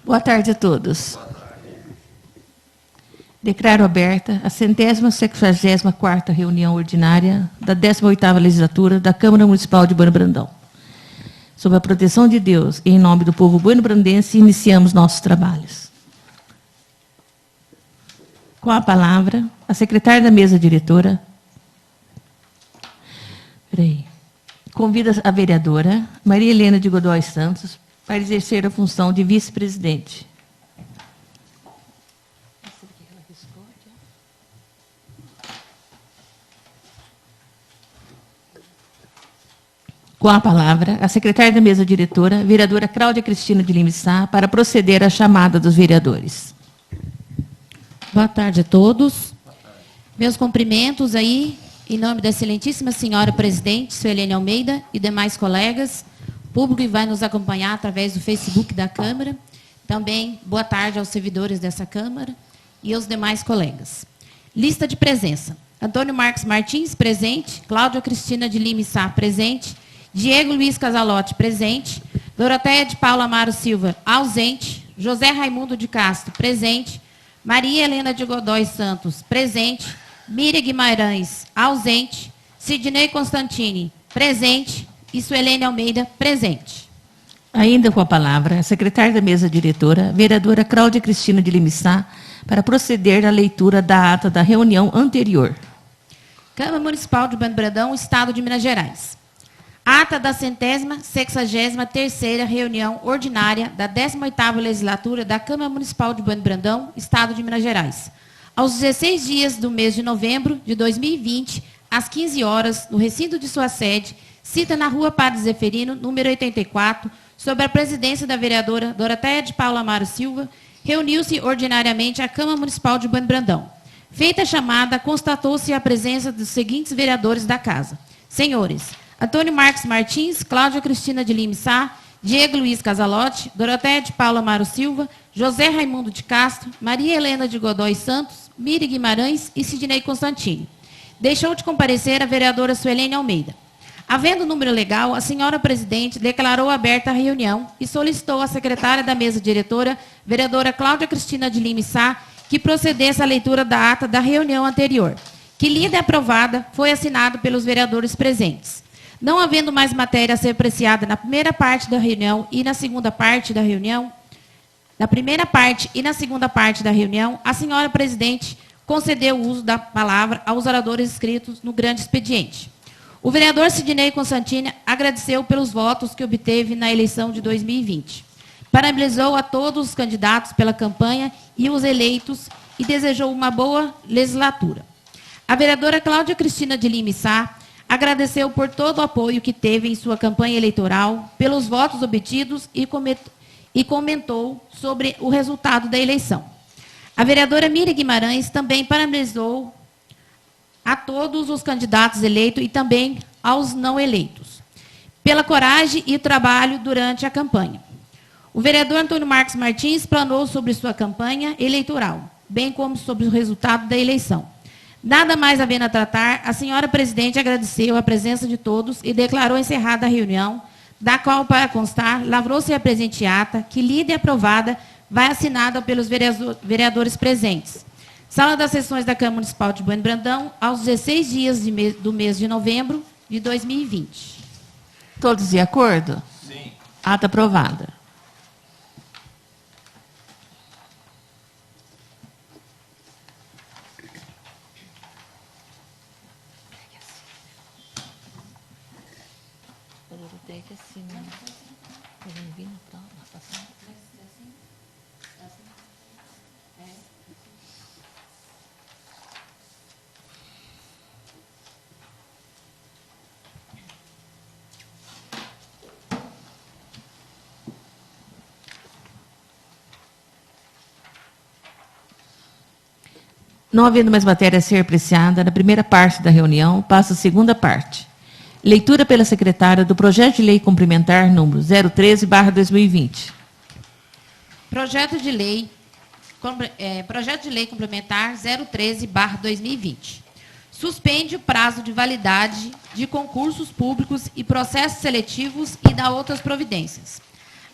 Boa tarde a todos. Declaro aberta a 164ª reunião ordinária da 18ª legislatura da Câmara Municipal de Bueno Brandão. Sob a proteção de Deus e em nome do povo bueno-brandense, iniciamos nossos trabalhos. Com a palavra, a secretária da mesa diretora, convida a vereadora Maria Helena de Godoy Santos para exercer a função de vice-presidente. Com a palavra, a secretária da mesa diretora, vereadora Cláudia Cristina de Lima Sá, para proceder à chamada dos vereadores. Boa tarde a todos. Meus cumprimentos aí, em nome da excelentíssima senhora presidente, Suelene Almeida, e demais colegas, público que vai nos acompanhar através do Facebook da Câmara. Também, boa tarde aos servidores dessa Câmara e aos demais colegas. Lista de presença. Antônio Marcos Martins, presente. Cláudia Cristina de Lima Sá, presente. Diego Luiz Casalotti, presente. Doroteia de Paula Amaro Silva, ausente. José Raimundo de Castro, presente. Maria Helena de Godoy Santos, presente. Miriam Guimarães, ausente. Sidnei Constantini, presente. E Suelene Almeida, presente. Ainda com a palavra, a secretária da mesa diretora, vereadora Cláudia Cristina de Lima Sá, para proceder à leitura da ata da reunião anterior. Câmara Municipal de Bueno Brandão, Estado de Minas Gerais. Ata da 163ª reunião ordinária da 18ª legislatura da Câmara Municipal de Bueno Brandão, Estado de Minas Gerais. Aos 16 dias do mês de novembro de 2020, às 15 horas, no recinto de sua sede, cita na Rua Padre Zeferino, número 84, sob a presidência da vereadora Doroteia de Paula Amaro Silva, reuniu-se ordinariamente a Câmara Municipal de Bueno Brandão. Feita a chamada, constatou-se a presença dos seguintes vereadores da Casa. Senhores, Antônio Marcos Martins, Cláudia Cristina de Lima Sá, Diego Luiz Casalotti, Doroteia de Paula Amaro Silva, José Raimundo de Castro, Maria Helena de Godoy Santos, Miriam Guimarães e Sidnei Constantini. Deixou de comparecer a vereadora Suelene Almeida. Havendo número legal, a senhora presidente declarou aberta a reunião e solicitou à secretária da mesa diretora, vereadora Cláudia Cristina de Lima Sá, que procedesse à leitura da ata da reunião anterior, que, lida e aprovada, foi assinado pelos vereadores presentes. Não havendo mais matéria a ser apreciada na primeira parte da reunião e na segunda parte da reunião, na primeira parte e na segunda parte da reunião, a senhora presidente concedeu o uso da palavra aos oradores inscritos no grande expediente. O vereador Sidnei Constantini agradeceu pelos votos que obteve na eleição de 2020. Parabenizou a todos os candidatos pela campanha e os eleitos e desejou uma boa legislatura. A vereadora Cláudia Cristina de Lima Sá agradeceu por todo o apoio que teve em sua campanha eleitoral, pelos votos obtidos e comentou sobre o resultado da eleição. A vereadora Miriam Guimarães também parabenizou a todos os candidatos eleitos e também aos não eleitos, pela coragem e trabalho durante a campanha. O vereador Antônio Marcos Martins planou sobre sua campanha eleitoral, bem como sobre o resultado da eleição. Nada mais havendo a tratar, a senhora presidente agradeceu a presença de todos e declarou encerrada a reunião, da qual, para constar, lavrou-se a presente ata, que, lida e aprovada, vai assinada pelos vereadores presentes. Sala das Sessões da Câmara Municipal de Bueno Brandão, aos 16 dias do mês de novembro de 2020. Todos de acordo? Sim. Ata aprovada. Não havendo mais matéria a ser apreciada, na primeira parte da reunião, passa a segunda parte. Leitura pela secretária do Projeto de Lei Complementar número 013/2020. Projeto de Lei Complementar 013/2020. Suspende o prazo de validade de concursos públicos e processos seletivos e dá outras providências.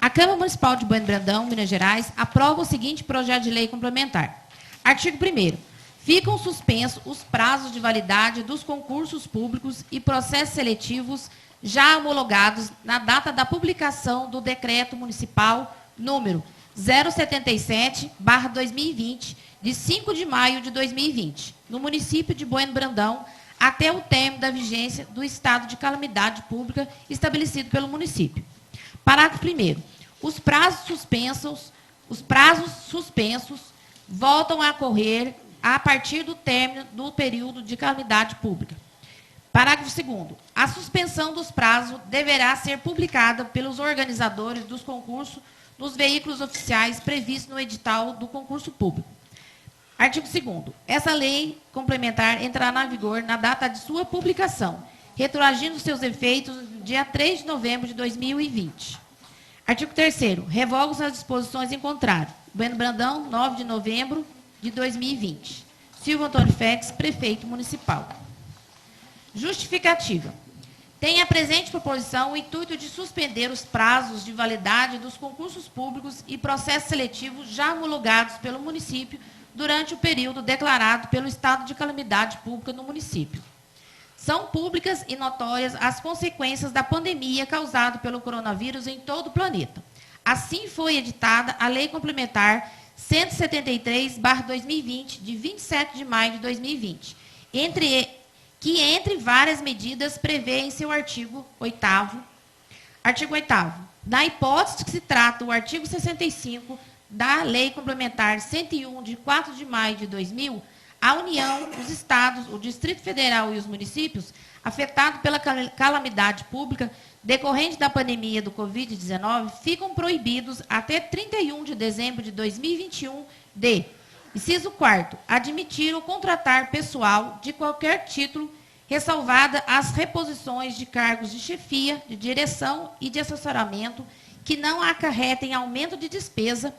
A Câmara Municipal de Bueno Brandão, Minas Gerais, aprova o seguinte projeto de lei complementar. Artigo 1º. Ficam suspensos os prazos de validade dos concursos públicos e processos seletivos já homologados na data da publicação do Decreto Municipal número 077/2020, de 5 de maio de 2020, no município de Bueno Brandão, até o término da vigência do estado de calamidade pública estabelecido pelo município. Parágrafo 1º. Os prazos suspensos voltam a ocorrer a partir do término do período de calamidade pública. Parágrafo 2º. A suspensão dos prazos deverá ser publicada pelos organizadores dos concursos nos veículos oficiais previstos no edital do concurso público. Artigo 2º. Essa lei complementar entrará em vigor na data de sua publicação, retroagindo seus efeitos no dia 3 de novembro de 2020. Artigo 3º. Revogam-se as disposições em contrário. Bueno Brandão, 9 de novembro de 2020. Silvio Antônio Félix, prefeito municipal. Justificativa. Tem a presente proposição o intuito de suspender os prazos de validade dos concursos públicos e processos seletivos já homologados pelo município durante o período declarado pelo estado de calamidade pública no município. São públicas e notórias as consequências da pandemia causada pelo coronavírus em todo o planeta. Assim foi editada a Lei Complementar 173/2020, de 27 de maio de 2020, que, entre várias medidas, prevê em seu artigo 8º. Artigo 8º. Na hipótese de que se trata o artigo 65 da Lei Complementar 101, de 4 de maio de 2000, a União, os Estados, o Distrito Federal e os municípios afetados pela calamidade pública decorrente da pandemia do Covid-19 ficam proibidos até 31 de dezembro de 2021 de, inciso 4º, admitir ou contratar pessoal de qualquer título, ressalvada as reposições de cargos de chefia, de direção e de assessoramento que não acarretem aumento de despesa,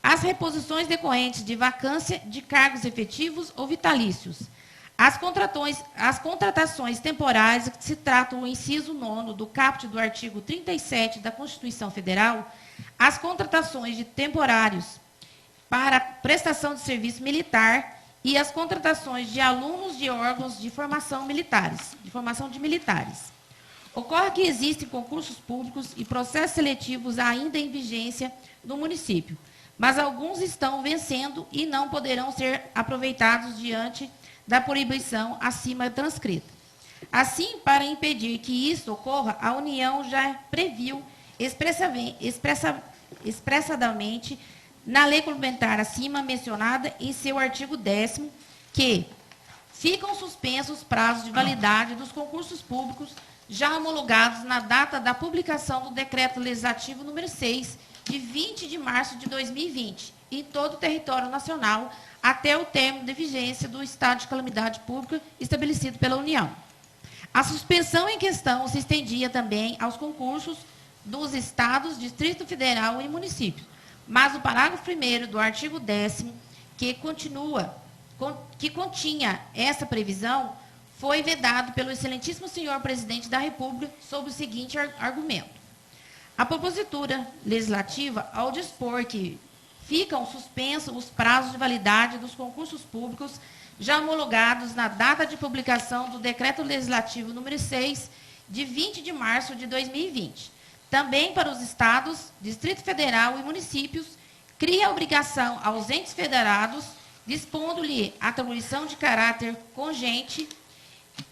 as reposições decorrentes de vacância de cargos efetivos ou vitalícios, as contratações temporárias que se tratam do inciso 9º do caput do artigo 37 da Constituição Federal, as contratações de temporários para prestação de serviço militar e as contratações de alunos de órgãos de formação de militares. Ocorre que existem concursos públicos e processos seletivos ainda em vigência no município, mas alguns estão vencendo e não poderão ser aproveitados diante da proibição acima transcrita. Assim, para impedir que isso ocorra, a União já previu expressadamente na lei complementar acima mencionada em seu artigo 10º, que ficam suspensos os prazos de validade dos concursos públicos já homologados na data da publicação do Decreto Legislativo número 6, de 20 de março de 2020, em todo o território nacional, até o término de vigência do estado de calamidade pública estabelecido pela União. A suspensão em questão se estendia também aos concursos dos estados, Distrito Federal e municípios, mas o parágrafo 1º do artigo 10º, que continha essa previsão, foi vedado pelo excelentíssimo senhor presidente da República sob o seguinte argumento. A propositura legislativa, ao dispor que ficam suspensos os prazos de validade dos concursos públicos já homologados na data de publicação do Decreto Legislativo número 6, de 20 de março de 2020. Também para os estados, Distrito Federal e municípios, cria a obrigação aos entes federados, dispondo-lhe atribuição de caráter congente,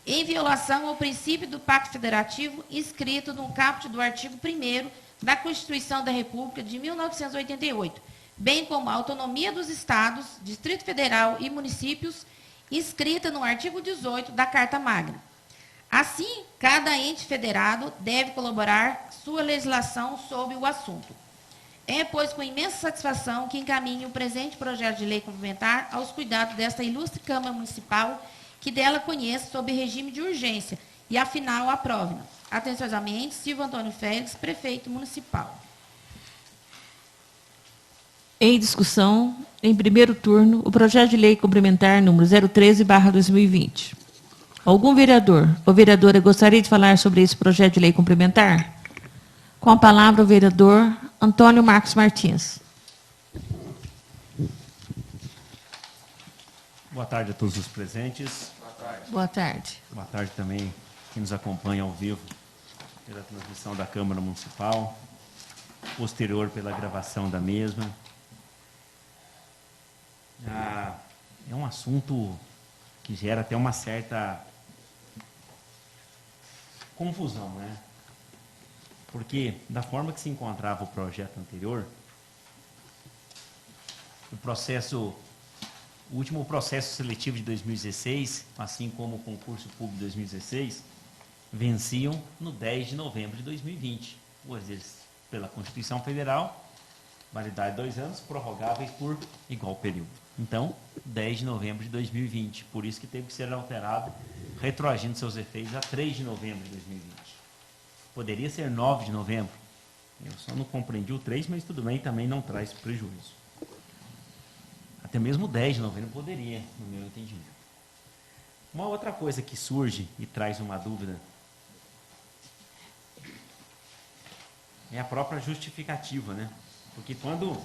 em violação ao princípio do Pacto Federativo, inscrito no caput do artigo 1º da Constituição da República de 1988, bem como a autonomia dos estados, Distrito Federal e municípios, inscrita no artigo 18 da Carta Magna. Assim, cada ente federado deve colaborar sua legislação sobre o assunto. É, pois, com imensa satisfação que encaminho o presente projeto de lei complementar aos cuidados desta ilustre Câmara Municipal, que dela conheça sob regime de urgência e, afinal, aprove. Atenciosamente, Silvio Antônio Félix, prefeito municipal. Em discussão, em primeiro turno, o projeto de lei complementar número 013/2020. Algum vereador ou vereadora gostaria de falar sobre esse projeto de lei complementar? Com a palavra, o vereador Antônio Marcos Martins. Boa tarde a todos os presentes. Boa tarde. Boa tarde também quem nos acompanha ao vivo pela transmissão da Câmara Municipal, posterior pela gravação da mesma. É um assunto que gera até uma certa confusão, né? Porque, da forma que se encontrava o projeto anterior, o último processo seletivo de 2016, assim como o concurso público de 2016, venciam no 10 de novembro de 2020, pois eles, pela Constituição Federal, validade de 2 anos, prorrogáveis por igual período. Então, 10 de novembro de 2020, por isso que teve que ser alterado, retroagindo seus efeitos a 3 de novembro de 2020. Poderia ser 9 de novembro. Eu só não compreendi o 3, mas tudo bem, também não traz prejuízo. Até mesmo 10 de novembro poderia, no meu entendimento. Uma outra coisa que surge e traz uma dúvida é a própria justificativa, né? Porque quando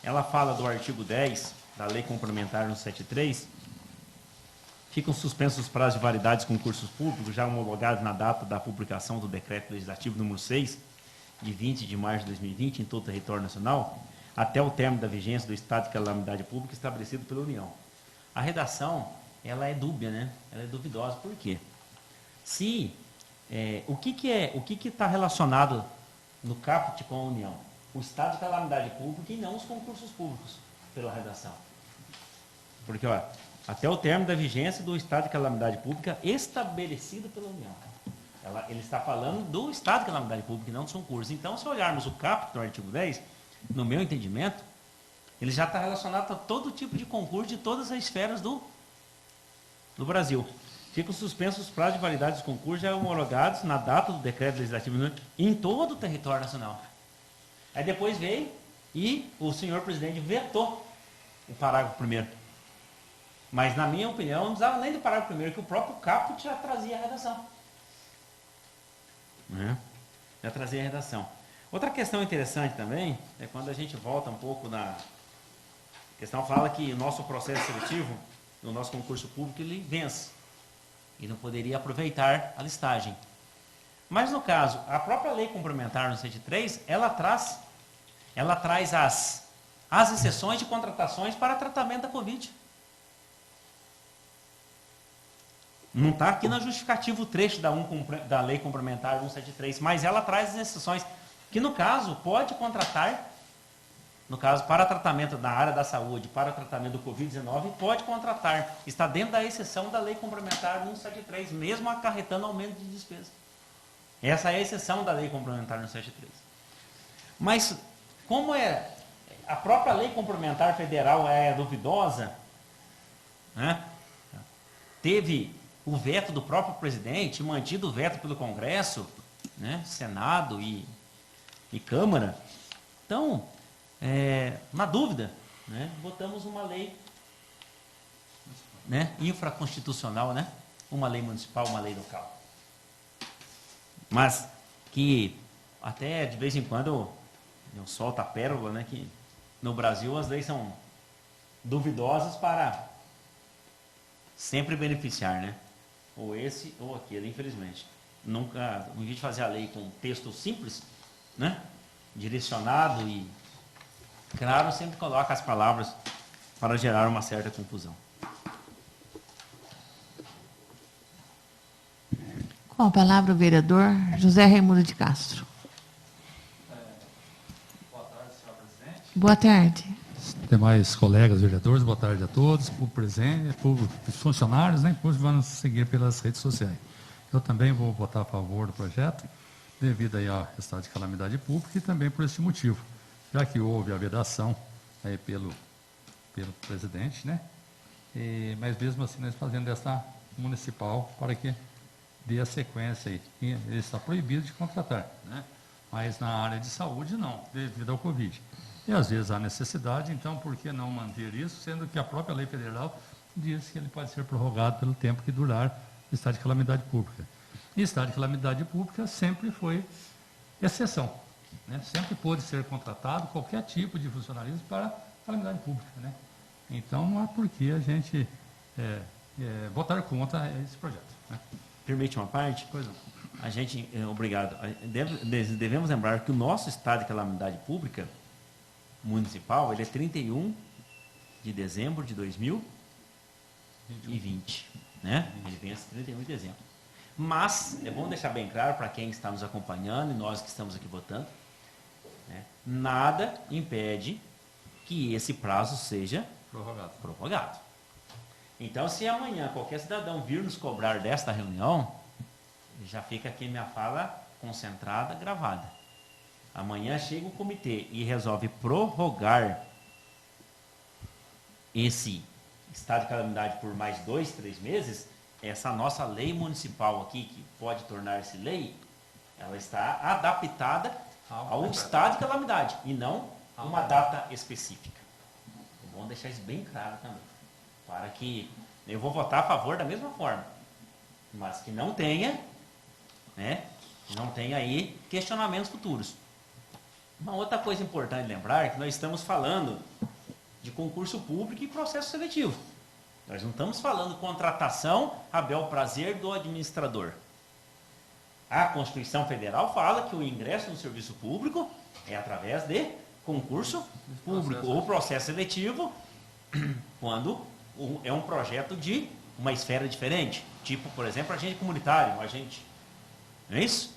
ela fala do artigo 10 da Lei Complementar 173, ficam suspensos os prazos de validade dos concursos públicos, já homologados na data da publicação do Decreto Legislativo número 6, de 20 de março de 2020, em todo o território nacional, até o término da vigência do estado de calamidade pública estabelecido pela União. A redação, ela é dúbia, né? Ela é duvidosa. Por quê? O que está relacionado no caput com a União? O estado de calamidade pública e não os concursos públicos, pela redação. Porque, ó, até o término da vigência do estado de calamidade pública estabelecido pela União. Ele está falando do estado de calamidade pública e não dos concursos. Então, se olharmos o caput do artigo 10, no meu entendimento, ele já está relacionado a todo tipo de concurso de todas as esferas do Brasil. Ficam suspensos os prazos de validade dos concursos já homologados na data do decreto legislativo em todo o território nacional. Aí depois veio e o senhor presidente vetou o parágrafo 1º. Mas, na minha opinião, não precisava nem do parágrafo 1º, que o próprio caput já trazia a redação. Já trazia a redação. Outra questão interessante também é quando a gente volta um pouco na... A questão fala que o nosso processo seletivo, no nosso concurso público, ele vence. E não poderia aproveitar a listagem. Mas, no caso, a própria Lei Complementar 173, ela traz as exceções de contratações para tratamento da Covid. Não está aqui na justificativa o trecho da Lei Complementar 173, mas ela traz as exceções, que no caso pode contratar, no caso para tratamento na área da saúde, para tratamento do Covid-19, pode contratar, está dentro da exceção da Lei Complementar 173, mesmo acarretando aumento de despesa. Essa é a exceção da Lei Complementar 173. Mas, como a própria Lei Complementar Federal é duvidosa, né? Teve o veto do próprio presidente, mantido o veto pelo Congresso, né? Senado e Câmara. Então, na dúvida, né? Votamos uma lei, né? Infraconstitucional, né? Uma lei municipal, uma lei local. Mas que até de vez em quando eu solto a pérola, né? Que no Brasil as leis são duvidosas para sempre beneficiar, né? Ou esse ou aquele, infelizmente. Nunca, em vez de fazer a lei com texto simples, né? Direcionado e claro, sempre coloca as palavras para gerar uma certa confusão. Com a palavra o vereador José Raimundo de Castro. Boa tarde, senhor presidente. Boa tarde. Demais colegas vereadores, boa tarde a todos, público presente, público, funcionários, né, que vão nos seguir pelas redes sociais. Eu também vou votar a favor do projeto, devido aí ao estado de calamidade pública e também por esse motivo, já que houve a vedação aí pelo presidente, né, mas mesmo assim nós fazendo essa municipal para que dê a sequência aí. Ele está proibido de contratar, né, mas na área de saúde não, devido ao Covid. E às vezes há necessidade, então por que não manter isso, sendo que a própria lei federal diz que ele pode ser prorrogado pelo tempo que durar o estado de calamidade pública. E estado de calamidade pública sempre foi exceção. né? Sempre pôde ser contratado qualquer tipo de funcionalismo para a calamidade pública, né? Então, não há por que a gente votar contra esse projeto, né? Permite uma parte? Pois não. A gente, obrigado. Devemos lembrar que o nosso estado de calamidade pública municipal, ele é 31 de dezembro de 2020, né? Ele vence 31 de dezembro. Mas, é bom deixar bem claro para quem está nos acompanhando e nós que estamos aqui votando, né? Nada impede que esse prazo seja prorrogado. Então, se amanhã qualquer cidadão vir nos cobrar desta reunião, já fica aqui minha fala concentrada, gravada. Amanhã chega o comitê e resolve prorrogar esse estado de calamidade por mais 2, 3 meses, essa nossa lei municipal aqui, que pode tornar-se lei, ela está adaptada ao estado de calamidade e não uma data específica. É bom deixar isso bem claro também, para que eu vou votar a favor da mesma forma, mas que não tenha, né, não tenha aí questionamentos futuros. Uma outra coisa importante lembrar é que nós estamos falando de concurso público e processo seletivo. Nós não estamos falando contratação a bel prazer do administrador. A Constituição Federal fala que o ingresso no serviço público é através de concurso público ou processo seletivo, quando é um projeto de uma esfera diferente. Tipo, por exemplo, agente comunitário, um agente. Não é isso?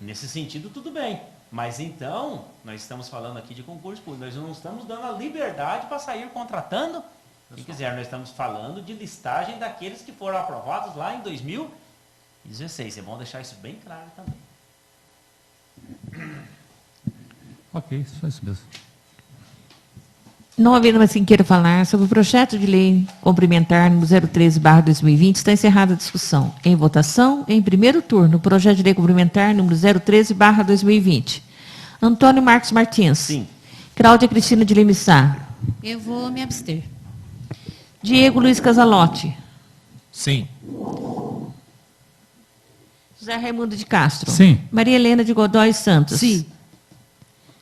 Nesse sentido, tudo bem. Mas então, nós estamos falando aqui de concurso público. Nós não estamos dando a liberdade para sair contratando quem quiser. Nós estamos falando de listagem daqueles que foram aprovados lá em 2016. É bom deixar isso bem claro também. Ok, só isso mesmo. Não havendo mais quem queira falar sobre o projeto de lei complementar número 013/2020, está encerrada a discussão. Em votação, em primeiro turno, o projeto de lei complementar número 013/2020. Antônio Marcos Martins. Sim. Cláudia Cristina de Lemissá. Eu vou me abster. Diego Luiz Casalotti. Sim. José Raimundo de Castro. Sim. Maria Helena de Godoy Santos. Sim.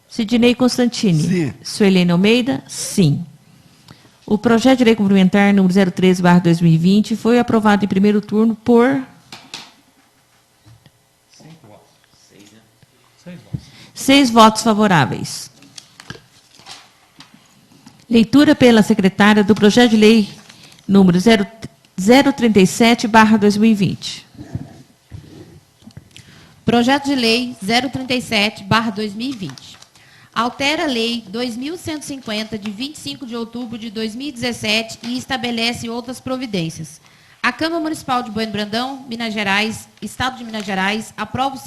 Sidnei Constantini. Sim. Suelene Almeida. Sim. O projeto de lei complementar número 013/2020 foi aprovado em primeiro turno por 6 votos favoráveis. Leitura pela secretária do projeto de lei número 037/2020. Projeto de lei 037/2020. Altera a lei 2.150, de 25 de outubro de 2017 e estabelece outras providências. A Câmara Municipal de Bueno Brandão, Minas Gerais, Estado de Minas Gerais, aprova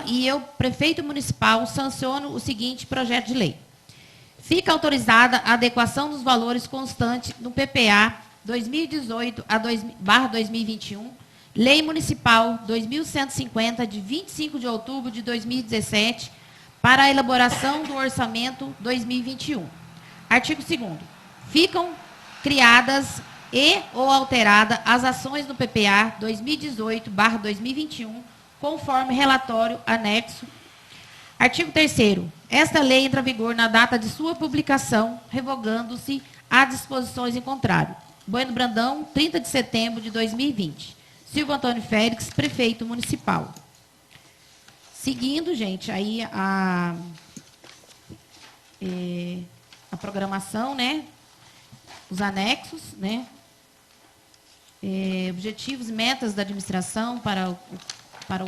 e eu, prefeito municipal, sanciono o seguinte projeto de lei. Fica autorizada a adequação dos valores constantes no PPA 2018/2021, Lei Municipal 2.150, de 25 de outubro de 2017, para a elaboração do Orçamento 2021. Artigo 2º. Ficam criadas e ou alteradas as ações no PPA 2018/2021, conforme relatório anexo. Artigo 3º. Esta lei entra em vigor na data de sua publicação, revogando-se as disposições em contrário. Bueno Brandão, 30 de setembro de 2020. Silvio Antônio Félix, prefeito municipal. Seguindo, gente, aí a programação, né? Os anexos, né? Objetivos e metas da administração para o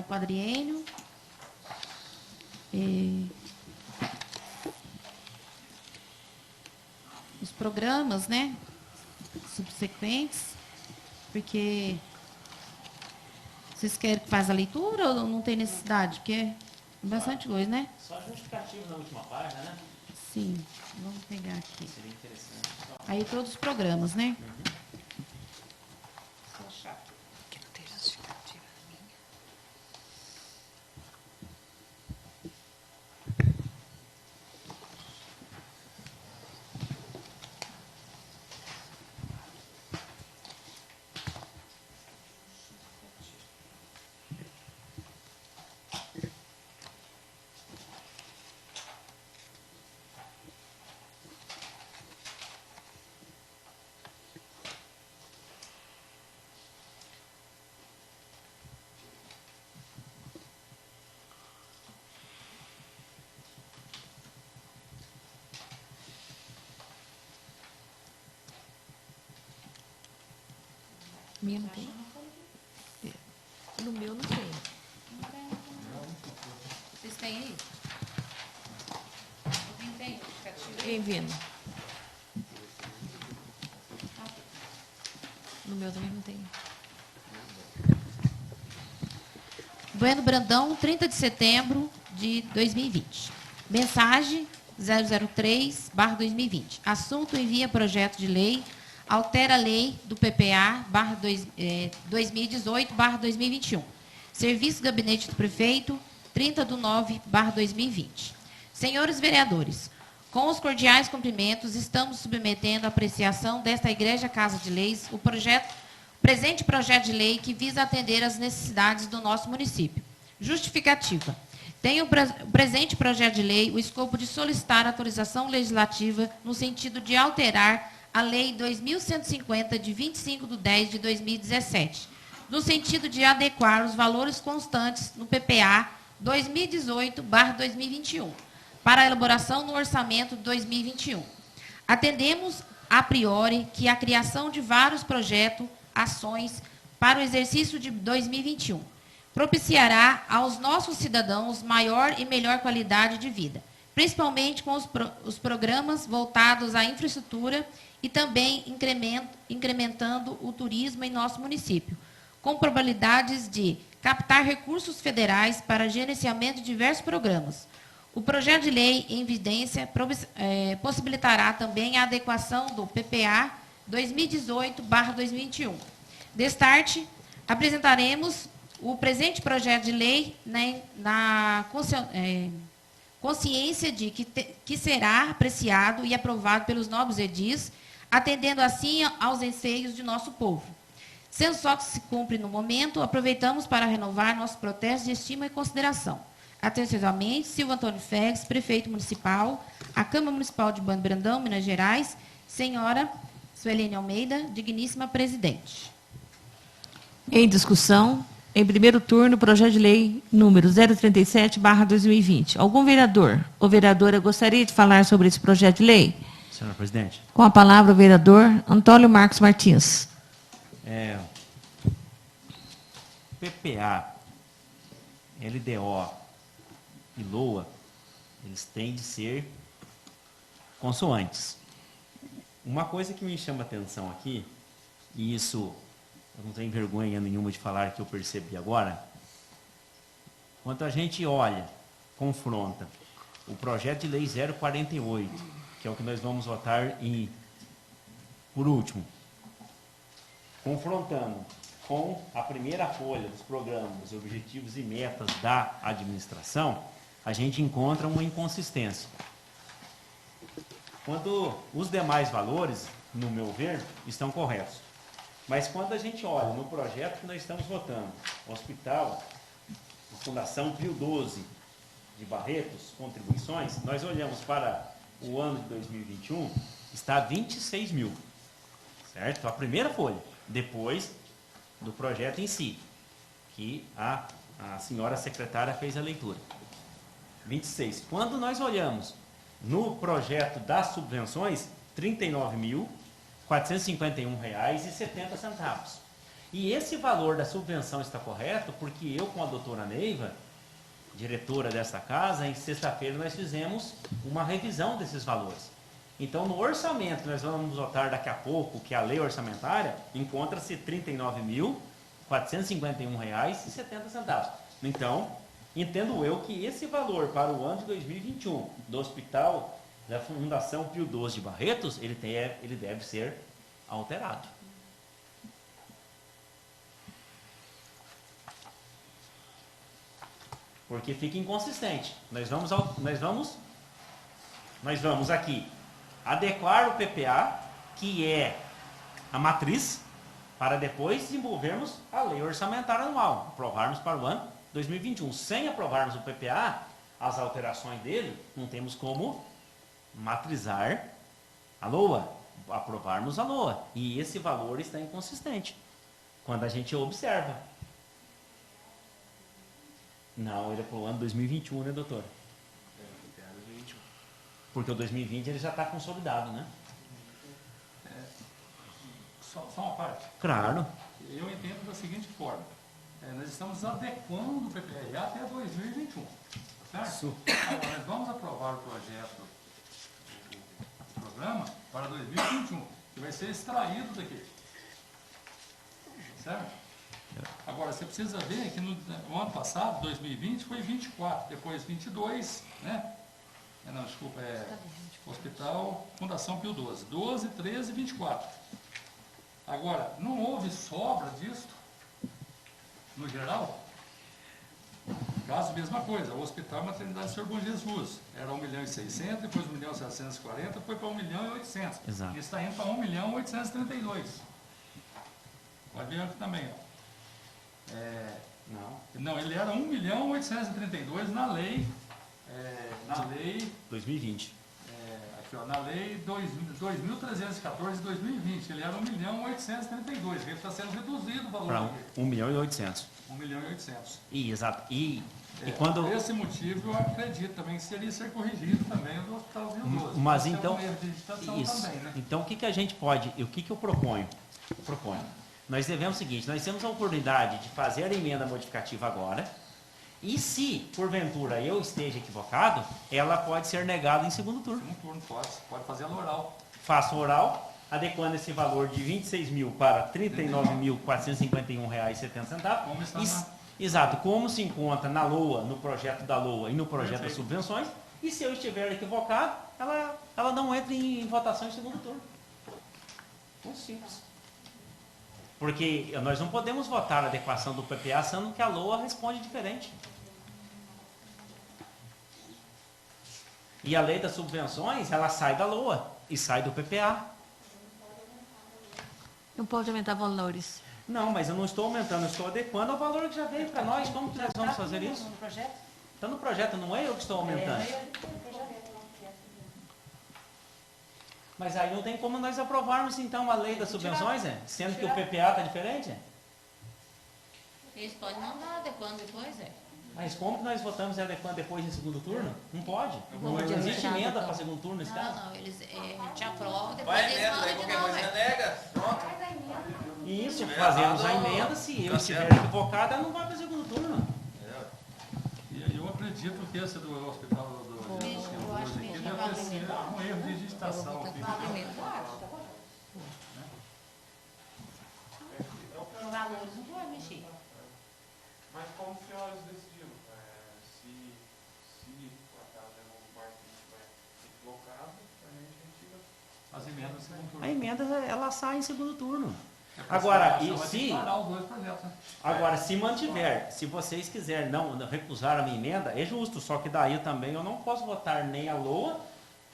quadriênio. Os programas, né? Subsequentes, porque vocês querem que faça a leitura ou não tem necessidade? Porque é bastante coisa, né? Só justificativo na última página, né? Sim, vamos pegar aqui. Seria interessante. Aí todos os programas, né? Minha não tem. No meu não tem. Vocês têm aí? Alguém tem? Enviando. No meu também não tem. Bueno Brandão, 30 de setembro de 2020. Mensagem 003/2020. Assunto: envia projeto de lei, altera a lei do PPA 2018/2021. Serviço Gabinete do Prefeito, 30/9/2020. Senhores vereadores, com os cordiais cumprimentos, estamos submetendo à apreciação desta Igreja Casa de Leis o presente projeto de lei que visa atender às necessidades do nosso município. Justificativa. Tem o presente projeto de lei o escopo de solicitar autorização legislativa no sentido de alterar a Lei 2.150, de 25/10/2017, no sentido de adequar os valores constantes no PPA 2018/2021, para a elaboração no orçamento de 2021. Atendemos, a priori, que a criação de vários projetos, ações, para o exercício de 2021, propiciará aos nossos cidadãos maior e melhor qualidade de vida, principalmente com os programas voltados à infraestrutura e também incrementando o turismo em nosso município, com probabilidades de captar recursos federais para gerenciamento de diversos programas. O projeto de lei em evidência possibilitará também a adequação do PPA 2018/2021. Destarte, apresentaremos o presente projeto de lei na consciência de que será apreciado e aprovado pelos nobres edis, atendendo assim aos anseios de nosso povo. Sendo só que se cumpre no momento, aproveitamos para renovar nosso protesto de estima e consideração. Atenciosamente, Silva Antônio Félix, prefeito municipal, a Câmara Municipal de Bueno Brandão, Minas Gerais, senhora Suelene Almeida, digníssima presidente. Em discussão, em primeiro turno, projeto de lei número 037/2020. Algum vereador ou vereadora gostaria de falar sobre esse projeto de lei? Senhora presidente. Com a palavra o vereador Antônio Marcos Martins. PPA, LDO e LOA, eles têm de ser consoantes. Uma coisa que me chama a atenção aqui, e isso eu não tenho vergonha nenhuma de falar que eu percebi agora, quando a gente olha, confronta o projeto de lei 048, que é o que nós vamos votar por último, confrontando com a primeira folha dos programas, objetivos e metas da administração, a gente encontra uma inconsistência. Quando os demais valores, no meu ver, estão corretos. Mas quando a gente olha no projeto que nós estamos votando, Hospital, Fundação Pio XII de Barretos, contribuições, nós olhamos para o ano de 2021, está 26 mil, certo? A primeira folha, depois do projeto em si, que a senhora secretária fez a leitura. 26. Quando nós olhamos no projeto das subvenções, R$ 39.451,70. E esse valor da subvenção está correto porque eu, com a doutora Neiva, diretora dessa casa, em sexta-feira nós fizemos uma revisão desses valores. Então, no orçamento, nós vamos votar daqui a pouco, que é a lei orçamentária, encontra-se R$ 39.451,70. Então, entendo eu que esse valor para o ano de 2021 do Hospital da Fundação Pio XII de Barretos, ele deve ser alterado. Porque fica inconsistente. Nós vamos aqui adequar o PPA, que é a matriz, para depois desenvolvermos a lei orçamentária anual, aprovarmos para o ano 2021. Sem aprovarmos o PPA, as alterações dele, não temos como matrizar a LOA, aprovarmos a LOA. E esse valor está inconsistente, quando a gente observa. Não, ele é para o ano 2021, né, doutor? Porque o 2020 ele já está consolidado, né? Só uma parte. Claro. eu entendo da seguinte forma. Nós estamos adequando o PPRA até 2021. Tá certo? Agora, nós vamos aprovar o projeto, o programa, para 2021, que vai ser extraído daqui. Certo? Agora, você precisa ver que no ano passado, 2020, foi 24, depois 22, né? Não, desculpa, Hospital Fundação Pio XII. 12, 13 e 24. Agora, não houve sobra disso, no geral? Caso, mesma coisa, o Hospital Maternidade Senhor Bom Jesus. Era 1.600.000, depois 1.740.000, foi para 1.800.000. Exato. E está indo para 1.832.000. Pode ver aqui também, ó. Não, ele era 1.832.000 na lei, 2020. aqui ó, na lei 2.314 de 2020, ele era 1.832.000, ele está sendo reduzido o valor Para aqui, 1.800.000. 1.800.000. Exato. E quando... Por esse motivo, eu acredito também que seria ser corrigido também do Hospital Pio XII. Mas Pode ser então, um erro de digitação isso. também, né? Então, o que a gente pode, o que eu proponho? Nós devemos o seguinte, nós temos a oportunidade de fazer a emenda modificativa agora, e se, porventura, eu esteja equivocado, ela pode ser negada em segundo turno. Um turno pode fazer ela oral. Faço oral, adequando esse valor de 26.000 para R$ 39.451,70. Como está Exato, como se encontra na LOA, no projeto da LOA e no projeto das subvenções, e se eu estiver equivocado, ela não entra em votação em segundo turno. Muito simples. Porque nós não podemos votar a adequação do PPA, sendo que a LOA responde diferente. E a lei das subvenções, ela sai da LOA e sai do PPA. Não pode aumentar valores. Não, mas eu não estou aumentando, eu estou adequando ao valor que já veio para nós. Como que nós vamos fazer isso? Está no projeto, não é eu que estou aumentando. Mas aí não tem como nós aprovarmos então a lei das subvenções, sendo que o PPA está diferente. Eles podem mandar adequando depois, Mas como que nós votamos e adequando depois em segundo turno? Não pode. Não pode existe retirar, emenda então. para segundo turno nesse caso. Não, eles te aprovam, depois Vai eles emenda, mandam aí de qualquer novo. coisa nega. Pronto. E isso, tiver fazemos a errado, emenda, se eu tá estiver certo. equivocado, ela não vai para o segundo turno. E aí eu acredito que esse do Hospital do aqui deve ter sido um erro de digitação aqui. Os valores não pode mexer. Mas como os senhores decidiram? Se por acaso o Marcos estiver equivocado, a gente retira. As emendas segundo turno. A emenda, ela sai em segundo turno. É pra Agora, você e vai ter que se... parar os dois projetos, né? Agora, se mantiver, se vocês quiserem não recusar a minha emenda, é justo, só que daí também eu não posso votar nem a LOA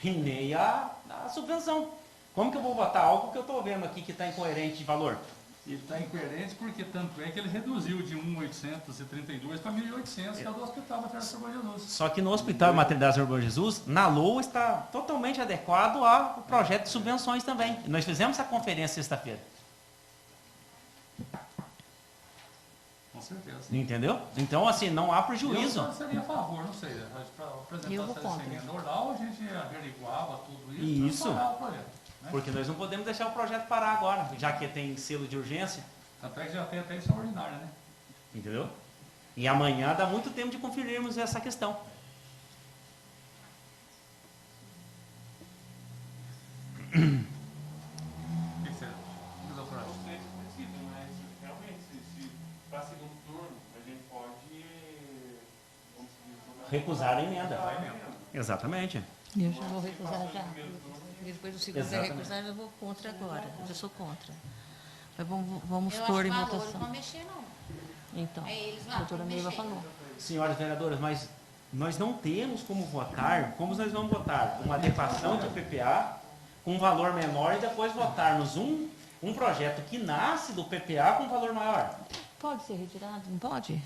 e nem a subvenção. Como que eu vou votar algo que eu estou vendo aqui que está incoerente de valor? E está incoerente porque tanto é que ele reduziu de 1.832 para 1.800, que é o do Hospital Maternidade Senhor Bom Jesus. Só que no Hospital Maternidade Senhor Bom Jesus, na LOA está totalmente adequado ao projeto de subvenções também. Nós fizemos essa conferência sexta-feira. Com certeza. Entendeu? Então, assim, não há prejuízo. Eu seria a favor, não sei, para Eu vou apresentar essa contra. emenda oral, a gente averiguava tudo Isso. para parar o projeto. Né? Porque nós não podemos deixar o projeto parar agora, já que tem selo de urgência. Tanto é que já tem até extraordinária, né? Entendeu? E amanhã dá muito tempo de conferirmos essa questão. O que você acha, doutor? Vocês decidem, mas realmente, se para segundo turno, a gente pode, vamos dizer, Recusar a emenda. Vai mesmo. Exatamente. Eu já vou recusar já. Depois do segundo Exatamente. recusar, eu vou contra agora. Eu já sou contra. Mas vamos Eu pôr acho em que valores não votação. vão mexer, não. Então, É eles a lá, doutora vão Neiva mexer. falou. Senhoras vereadoras, mas nós não temos como votar, como nós vamos votar? Uma adequação de PPA com um valor menor e depois votarmos um projeto que nasce do PPA com um valor maior. Pode ser retirado? Não pode?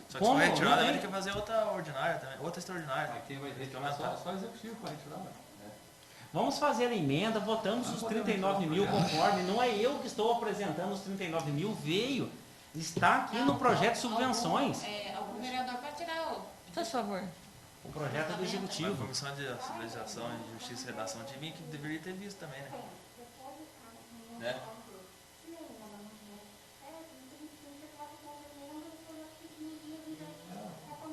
Só que Como? se for retirada, Não vai tem. ter que fazer outra ordinária também, outra extraordinária. Quem vai retirar só executivo para retirar. Vamos fazer a emenda, votamos os 39 mil conforme. Não é eu que estou apresentando os 39 mil, veio. Está aqui no projeto de subvenções. Algum vereador pode tirar o... Faz favor. O projeto é do A Executivo. Comissão de Legislação e Justiça e Redação de mim que deveria ter visto também, né?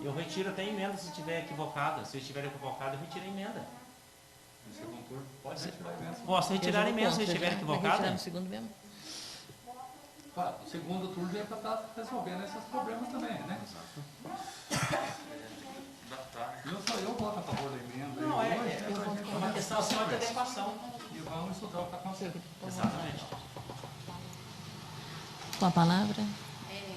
Eu retiro até a emenda se estiver equivocada. Se eu estiver equivocado, eu retiro a emenda. No segundo turno, pode retirar a emenda. Posso retirar a emenda se eu estiver Vai retirar equivocada? no segundo mesmo? Claro, o segundo turno é para estar resolvendo esses problemas também, né? Eu voto a favor da emenda. Não, aí é hoje, uma questão só de adequação. E vamos estudar o que está acontecendo. Exatamente. Com a palavra?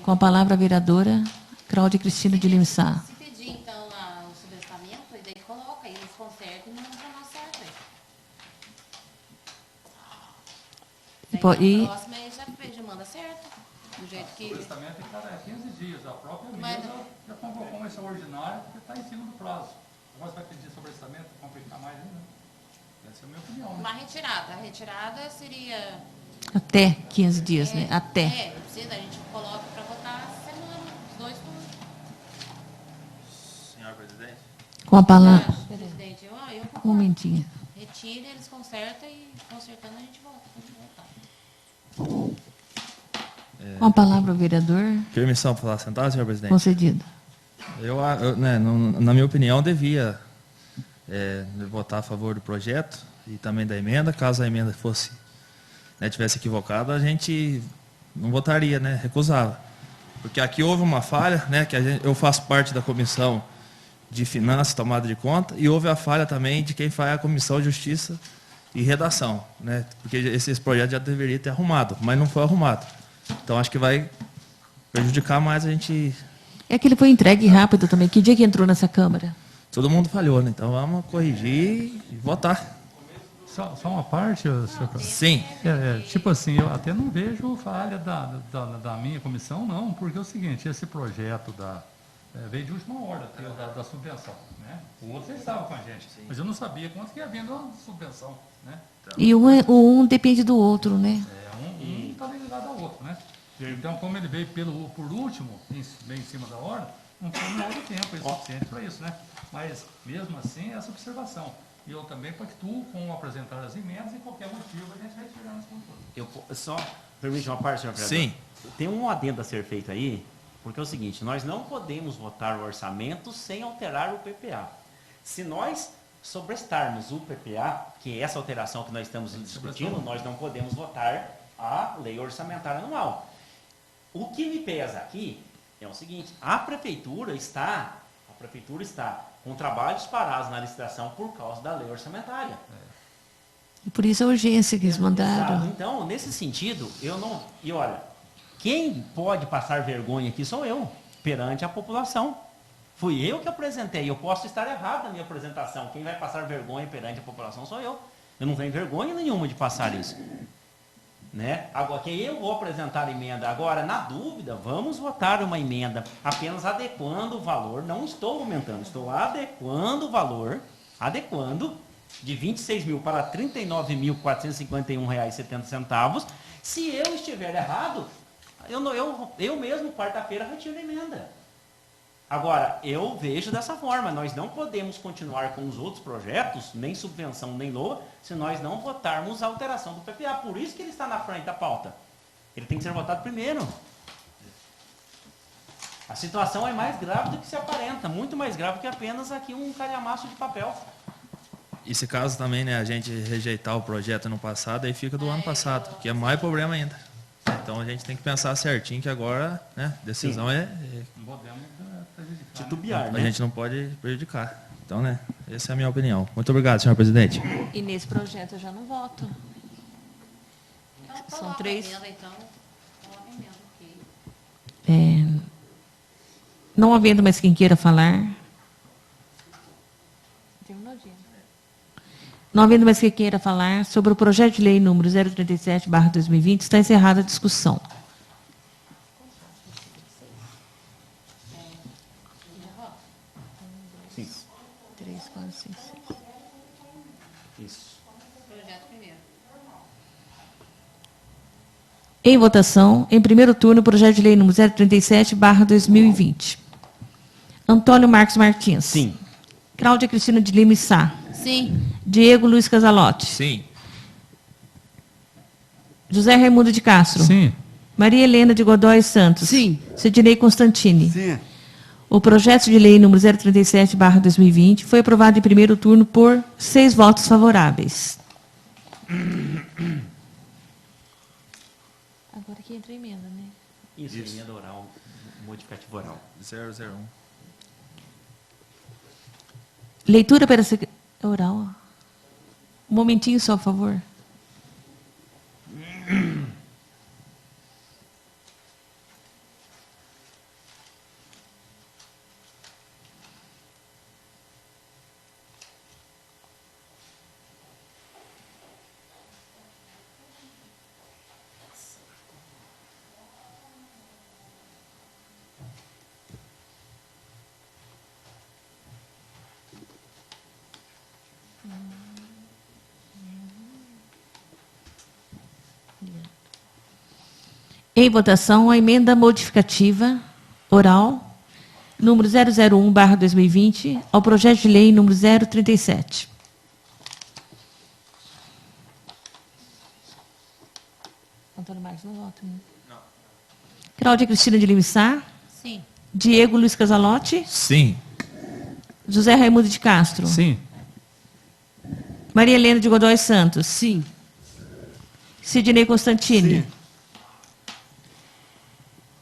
Com a palavra a vereadora Cláudia Cristina de Lima Sá. Se pedir, então, o subestamento, e daí coloca, e eles consertam e mandam para nós certo. E- Na próxima, aí já manda certo. Do jeito O que... testamento tem cada 15 dias. A própria Mas- mesa já convocou esse ordinário porque está em cima do prazo. Agora você vai pedir sobre o testamento para complicar mais ainda? Essa é a minha opinião. Né? Uma retirada. A retirada seria... Até 15 dias, né? Até. Precisa, a gente coloca para votar a semana, os 2 turnos. Senhor presidente, Com a palavra. Presidente, eu Um concordo. momentinho. Retira, eles consertam e consertando a gente volta. Pode voltar. Com a palavra o vereador permissão para falar sentado, senhor presidente? concedido. Né, na minha opinião, devia votar a favor do projeto e também da emenda. Caso a emenda fosse, tivesse equivocada, a gente não votaria, né, recusava. Porque aqui houve uma falha, né, que eu faço parte da comissão de finanças, tomada de conta, e houve a falha também de quem faz a comissão de justiça e redação, né, porque esse projeto já deveria ter arrumado, mas não foi arrumado. Então acho que vai prejudicar mais a gente. É que ele foi entregue rápido também. Que dia que entrou nessa Câmara? Todo mundo falhou, né? Então vamos corrigir e votar. Só uma parte, senhor Carlos. Sim. Tipo assim, eu até não vejo falha da minha comissão, não, porque é o seguinte, esse projeto veio de última hora, da subvenção. Né? O outro já estava com a gente, mas eu não sabia quanto que ia vindo a subvenção. Né? E um depende do outro, né? Um está ligado ao outro. Né? Então, como ele veio por último, bem em cima da hora, não foi no outro tempo suficiente para isso. Né? Mas, mesmo assim, essa observação. E eu também pactuo com apresentar as emendas e qualquer motivo a gente vai tirar nas contas. Só permite uma parte, senhor vereador? Sim. Tem um adendo a ser feito aí, porque é o seguinte, nós não podemos votar o orçamento sem alterar o PPA. Se nós sobrestarmos o PPA, que é essa alteração que nós estamos discutindo, nós não podemos votar a lei orçamentária anual. O que me pesa aqui é o seguinte, a prefeitura está com trabalhos parados na licitação por causa da lei orçamentária. E por isso a urgência que eles mandaram. Exato. Então, nesse sentido, e olha, quem pode passar vergonha aqui sou eu, perante a população. Fui eu que apresentei, eu posso estar errado na minha apresentação. Quem vai passar vergonha perante a população sou eu. Eu não tenho vergonha nenhuma de passar isso. Né? Agora, que eu vou apresentar a emenda. Agora, na dúvida, vamos votar uma emenda apenas adequando o valor. Não estou aumentando, estou adequando o valor, de 26 mil para R$ 39.451,70. Se eu estiver errado, eu mesmo, quarta-feira, retiro a emenda. Agora, eu vejo dessa forma, nós não podemos continuar com os outros projetos, nem subvenção, nem LOA, se nós não votarmos a alteração do PPA. Por isso que ele está na frente da pauta. Ele tem que ser votado primeiro. A situação é mais grave do que se aparenta, muito mais grave que apenas aqui um calhamaço de papel. E se caso também, né, a gente rejeitar o projeto no passado, aí fica do ano passado, que é mais problema ainda. Então a gente tem que pensar certinho que agora, né, decisão Sim. Não podemos prejudicar. Titubear, A né? gente não pode prejudicar. Então, né, essa é a minha opinião. Muito obrigado, senhor presidente. E nesse projeto eu já não voto. Então, São coloca a 3. emenda, então. Coloca a emenda, ok. Não havendo mais quem queira falar. Não havendo mais quem queira falar sobre o projeto de lei número 037/2020, está encerrada a discussão. Sim. 3, 4, 5, 6. Isso. Projeto primeiro. Em votação, em primeiro turno, o projeto de lei número 037/2020. Antônio Marcos Martins. Sim. Cláudia Cristina de Lima Sá. Sim. Diego Luiz Casalotti. Sim. José Raimundo de Castro. Sim. Maria Helena de Godoy Santos. Sim. Sidney Constantini. Sim. O projeto de lei número 037/2020 foi aprovado em primeiro turno por 6 votos favoráveis. Agora aqui entra a emenda, né? Isso, emenda oral, modificativo oral. 001. Leitura para a oral. Um momentinho só, por favor. Em votação, a emenda modificativa oral número 001/2020 ao projeto de lei número 037. Antônio Marcos não vota, né? Não. Cláudia Cristina de Limissá. Sim. Diego Luiz Casalotti. Sim. José Raimundo de Castro. Sim. Maria Helena de Godoy Santos. Sim. Sidney Constantini. Sim.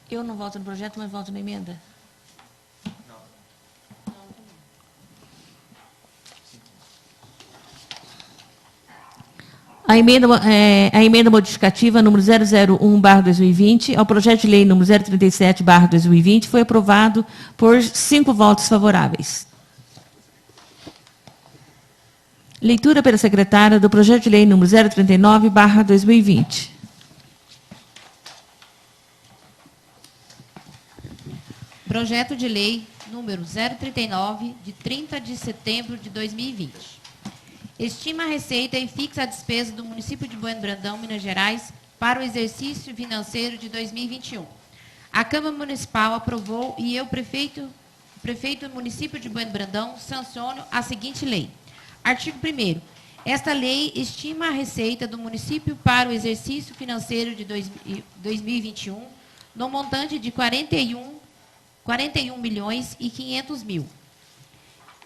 Eu não voto no projeto, mas voto na emenda. A emenda modificativa número 001/2020 ao projeto de lei número 037/2020 foi aprovado por 5 votos favoráveis. Leitura pela secretária do projeto de lei número 039/2020. Projeto de lei número 039, de 30 de setembro de 2020. Estima a receita e fixa a despesa do município de Bueno Brandão, Minas Gerais, para o exercício financeiro de 2021. A Câmara Municipal aprovou e eu, prefeito do município de Bueno Brandão, sanciono a seguinte lei. Artigo 1º. Esta lei estima a receita do município para o exercício financeiro de 2021 no montante de 41.500.000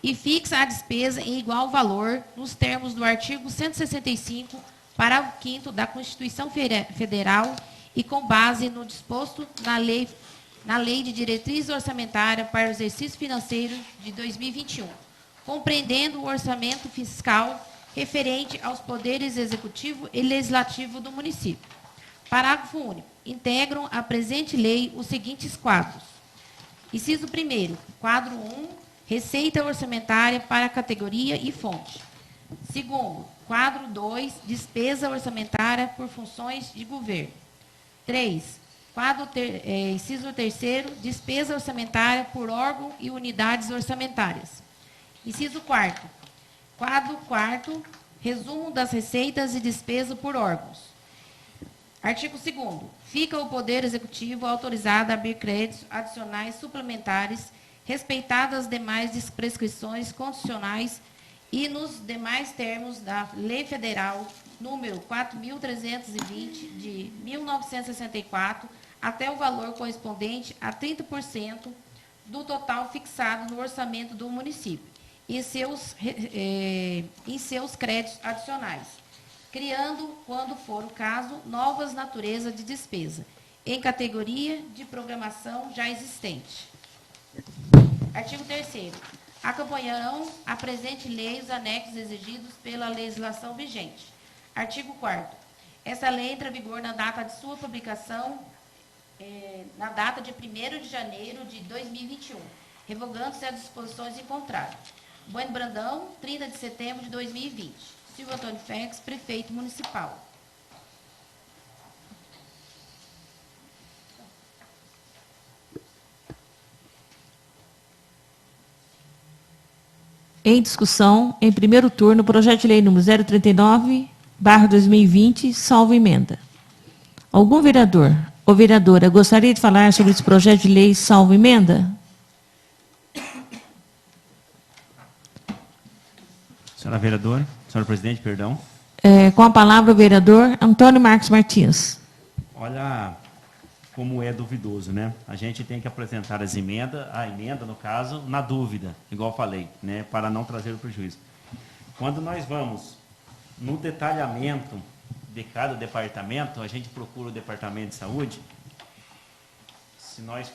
e fixa a despesa em igual valor nos termos do artigo 165, parágrafo 5º da Constituição Federal e com base no disposto na lei de diretriz orçamentária para o exercício financeiro de 2021, compreendendo o orçamento fiscal referente aos poderes executivo e legislativo do município. Parágrafo único. Integram a presente lei os seguintes quadros. Inciso 1º, quadro 1, receita orçamentária para a categoria e fonte. Segundo, quadro 2, despesa orçamentária por funções de governo. 3, inciso 3º, despesa orçamentária por órgão e unidades orçamentárias. Inciso 4º, quadro 4º, resumo das receitas e despesas por órgãos. Artigo 2º. Fica o Poder Executivo autorizado a abrir créditos adicionais suplementares, respeitadas as demais prescrições constitucionais e nos demais termos da Lei Federal número 4.320, de 1964, até o valor correspondente a 30% do total fixado no orçamento do município, em seus créditos adicionais, criando, quando for o caso, novas naturezas de despesa, em categoria de programação já existente. Artigo 3º. Acompanharão a presente lei os anexos exigidos pela legislação vigente. Artigo 4º. Esta lei entra em vigor na data de sua publicação, na data de 1º de janeiro de 2021, revogando-se as disposições em contrário. Bueno Brandão, 30 de setembro de 2020. Silvio Antônio Félix, prefeito municipal. Em discussão, em primeiro turno, o projeto de lei número 039/2020, salvo emenda. Algum vereador ou vereadora gostaria de falar sobre esse projeto de lei salvo emenda? Senhora vereadora, senhora presidente, perdão. Com a palavra o vereador Antônio Marcos Martins. Olha, como é duvidoso, né? A gente tem que apresentar a emenda, no caso, na dúvida, igual falei, né? Para não trazer o prejuízo. Quando nós vamos no detalhamento de cada departamento, a gente procura o departamento de saúde. Se nós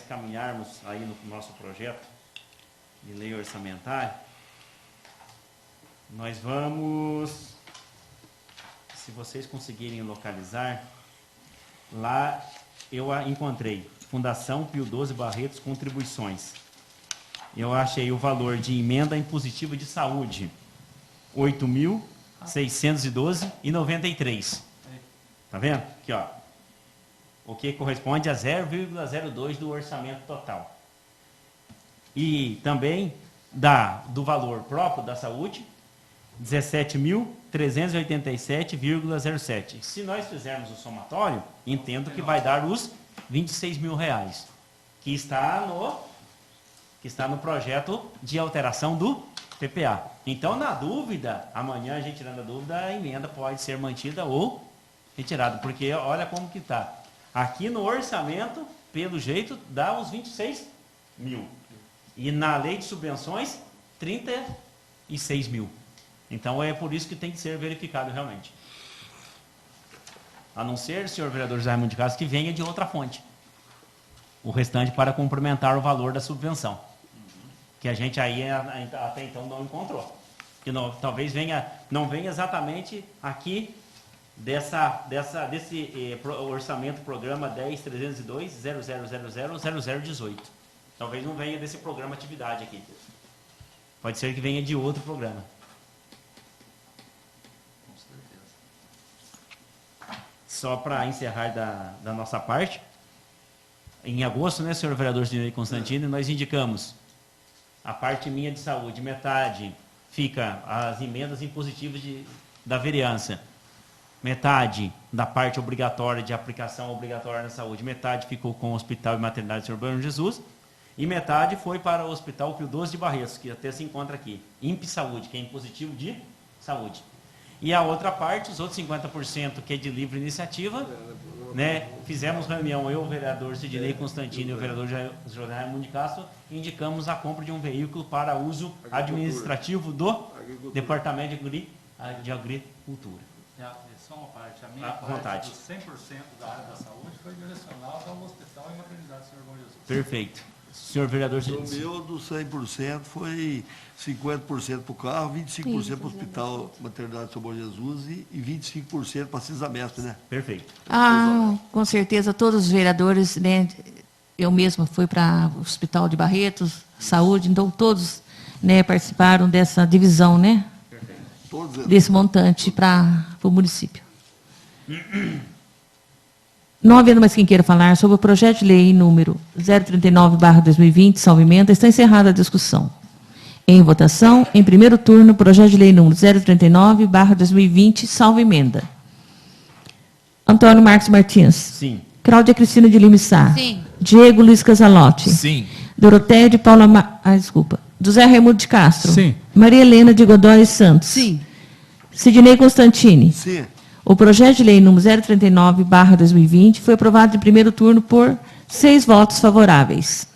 caminharmos aí no nosso projeto de lei orçamentária, nós vamos, se vocês conseguirem localizar, lá eu encontrei Fundação Pio XII Barretos Contribuições. Eu achei o valor de emenda impositiva de saúde, R$ 8.612,93. Tá vendo? Aqui, ó. O que corresponde a 0,02 do orçamento total. E também do valor próprio da saúde, 17.387,07. Se nós fizermos o somatório, entendo que vai dar os R$ 26.000, que está no projeto de alteração do PPA. Então, na dúvida, amanhã a gente tirando a dúvida, a emenda pode ser mantida ou retirada, porque olha como que está. Aqui no orçamento, pelo jeito, dá uns 26 mil. E na lei de subvenções, 36 mil. Então, é por isso que tem que ser verificado realmente. A não ser, senhor vereador José Raimundo de Castro, que venha de outra fonte. O restante para complementar o valor da subvenção. Que a gente aí até então não encontrou. Que não, talvez não venha exatamente aqui desse orçamento programa 10.302.0000.0018. Talvez não venha desse programa atividade aqui. Pode ser que venha de outro programa. Com certeza. Só para encerrar da nossa parte, em agosto, né, senhor vereador Sidnei Constantino, nós indicamos a parte minha de saúde, metade fica as emendas impositivas da vereança, metade da parte obrigatória de aplicação obrigatória na saúde, metade ficou com o Hospital e Maternidade do Senhor Bom Jesus, e metade foi para o Hospital Pio XII de Barretos, que até se encontra aqui, INPE Saúde, que é impositivo de saúde. E a outra parte, os outros 50%, que é de livre iniciativa, né, fizemos reunião, eu, o vereador Sidnei Constantino e o vereador José Raimundo de Castro, indicamos a compra de um veículo para uso administrativo do Departamento de Agricultura. Só uma parte. A minha parte vontade. dos 100% da área da saúde foi direcionada ao Hospital e Maternidade do Senhor Bom Jesus. Perfeito. Senhor vereador O meu, dos 100%, foi 50% para o carro, 25% para o Hospital Maternidade do Senhor Bom Jesus e 25% para a CISAMESP, né? Perfeito. Com certeza, todos os vereadores, né, eu mesma fui para o Hospital de Barretos, Saúde, então todos, né, participaram dessa divisão, né, Todos eles. desse montante para o município. Não havendo mais quem queira falar sobre o projeto de lei número 039/2020, salvo emenda, está encerrada a discussão. Em votação, em primeiro turno, projeto de lei número 039/2020, salvo emenda. Antônio Marcos Martins. Sim. Cláudia Cristina de Lima Sá. Sim. Diego Luiz Casalotti. Sim. Doroteia de Paula... José Raimundo de Castro. Sim. Maria Helena de Godoy Santos. Sim. Sidnei Constantini. Sim. O projeto de lei número 039/2020 foi aprovado em primeiro turno por 6 votos favoráveis.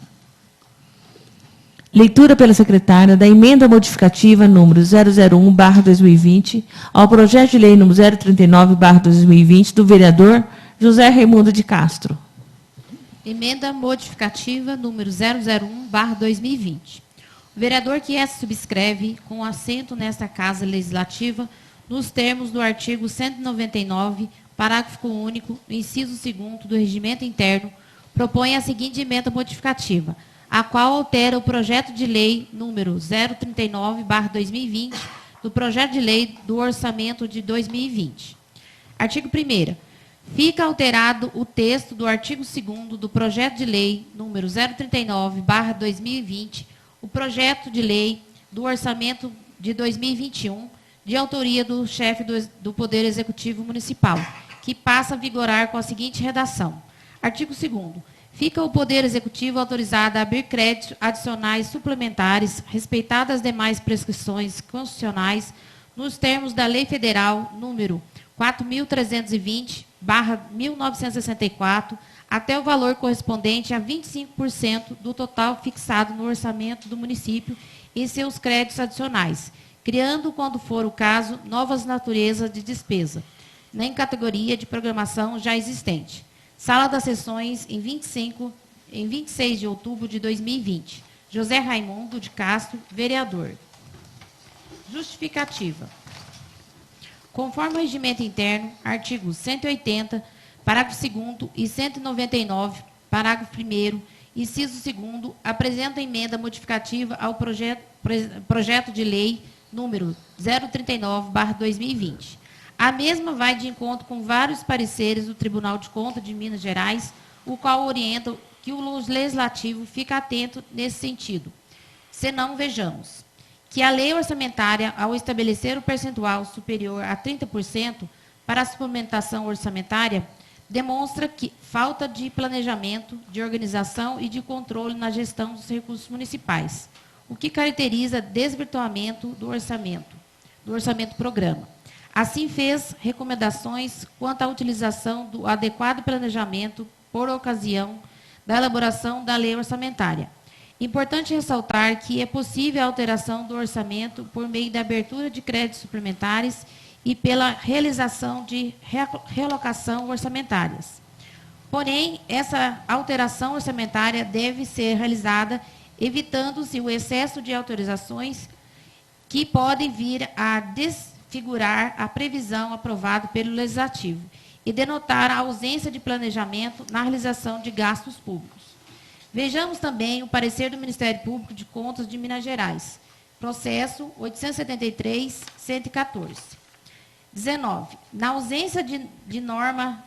Leitura pela secretária da emenda modificativa número 001/2020 ao projeto de lei número 039/2020 do vereador José Raimundo de Castro. Emenda modificativa número 001/2020. O vereador que essa subscreve, com assento nesta Casa Legislativa, nos termos do artigo 199, parágrafo único, inciso 2º do Regimento Interno, propõe a seguinte emenda modificativa, a qual altera o projeto de lei número 039/2020 do projeto de lei do orçamento de 2020. Artigo 1º. Fica alterado o texto do artigo 2º do projeto de lei número 039/2020, o projeto de lei do orçamento de 2021, de autoria do chefe do Poder Executivo Municipal, que passa a vigorar com a seguinte redação. Artigo 2º. Fica o Poder Executivo autorizado a abrir créditos adicionais suplementares, respeitadas as demais prescrições constitucionais, nos termos da Lei Federal número 4.320/1964, até o valor correspondente a 25% do total fixado no orçamento do município e seus créditos adicionais, criando, quando for o caso, novas naturezas de despesa, em categoria de programação já existente. Sala das Sessões, em 26 de outubro de 2020. José Raimundo de Castro, vereador. Justificativa. Conforme o regimento interno, artigos 180, parágrafo 2º e 199, parágrafo 1º, inciso 2º, apresenta emenda modificativa ao projeto de lei número 039/2020. A mesma vai de encontro com vários pareceres do Tribunal de Contas de Minas Gerais, o qual orienta que o Legislativo fica atento nesse sentido. Senão, vejamos que a lei orçamentária, ao estabelecer o percentual superior a 30% para a suplementação orçamentária, demonstra que falta de planejamento, de organização e de controle na gestão dos recursos municipais, o que caracteriza desvirtuamento do orçamento-programa. Assim, fez recomendações quanto à utilização do adequado planejamento por ocasião da elaboração da lei orçamentária. Importante ressaltar que é possível a alteração do orçamento por meio da abertura de créditos suplementares e pela realização de realocação orçamentárias. Porém, essa alteração orçamentária deve ser realizada evitando-se o excesso de autorizações que podem vir a desfigurar a previsão aprovada pelo Legislativo e denotar a ausência de planejamento na realização de gastos públicos. Vejamos também o parecer do Ministério Público de Contas de Minas Gerais, processo 873-114. 19. Na ausência de norma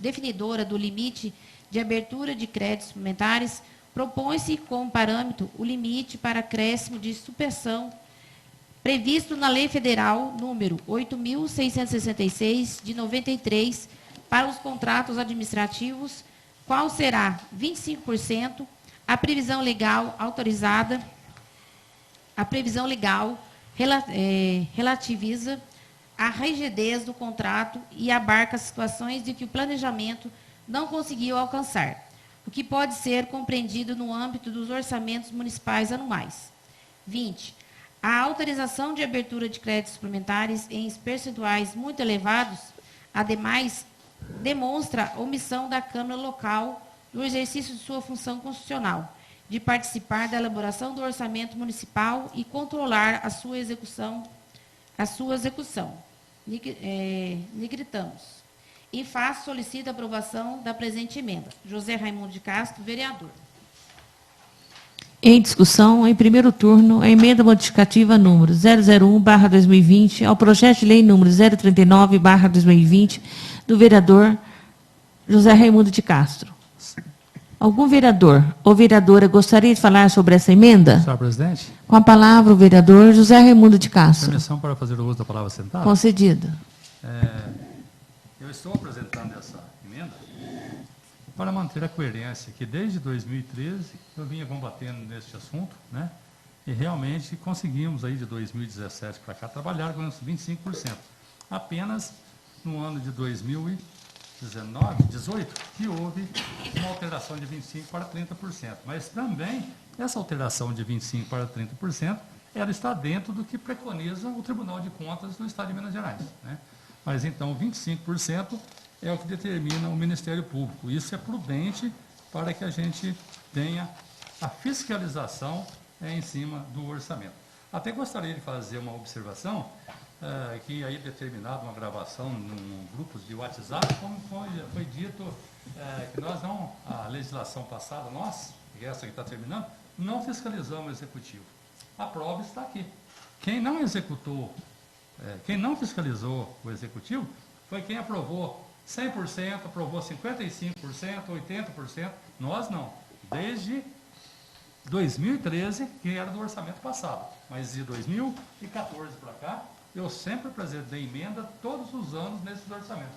definidora do limite de abertura de créditos suplementares, propõe-se como parâmetro o limite para acréscimo de supressão previsto na Lei Federal número 8.666, de 93, para os contratos administrativos, qual será 25%, a previsão legal autorizada, a previsão legal relativiza a rigidez do contrato e abarca situações de que o planejamento não conseguiu alcançar, o que pode ser compreendido no âmbito dos orçamentos municipais anuais. 20. A autorização de abertura de créditos suplementares em percentuais muito elevados, ademais, demonstra omissão da Câmara Local no exercício de sua função constitucional, de participar da elaboração do orçamento municipal e controlar a sua execução. Negritamos. Em face, solicita a aprovação da presente emenda. José Raimundo de Castro, vereador. Em discussão, em primeiro turno, a emenda modificativa número 001/2020 ao projeto de lei número 039/2020 do vereador José Raimundo de Castro. Algum vereador ou vereadora gostaria de falar sobre essa emenda? Senhor presidente, Com a palavra o vereador José Raimundo de Castro. permissão para fazer o uso da palavra sentada? Concedido. Eu estou apresentando essa emenda para manter a coerência que desde 2013 eu vinha combatendo neste assunto, né? E realmente conseguimos aí de 2017 para cá trabalhar com uns 25%. Apenas no ano de 2018 que houve uma alteração de 25% para 30%. Mas também essa alteração de 25% para 30% ela está dentro do que preconiza o Tribunal de Contas do Estado de Minas Gerais, né? Mas então 25% é o que determina o Ministério Público. Isso é prudente para que a gente tenha a fiscalização em cima do orçamento. Até gostaria de fazer uma observação, que aí determinado uma gravação num grupo de WhatsApp, como foi dito, que nós não, a legislação passada, nós, que é essa que está terminando, não fiscalizamos o Executivo. A prova está aqui. Quem não executou, quem não fiscalizou o Executivo, foi quem aprovou 100%, aprovou 55%, 80%, nós não. Desde 2013, que era do orçamento passado, mas de 2014 para cá, eu sempre apresentei emenda todos os anos nesses orçamentos.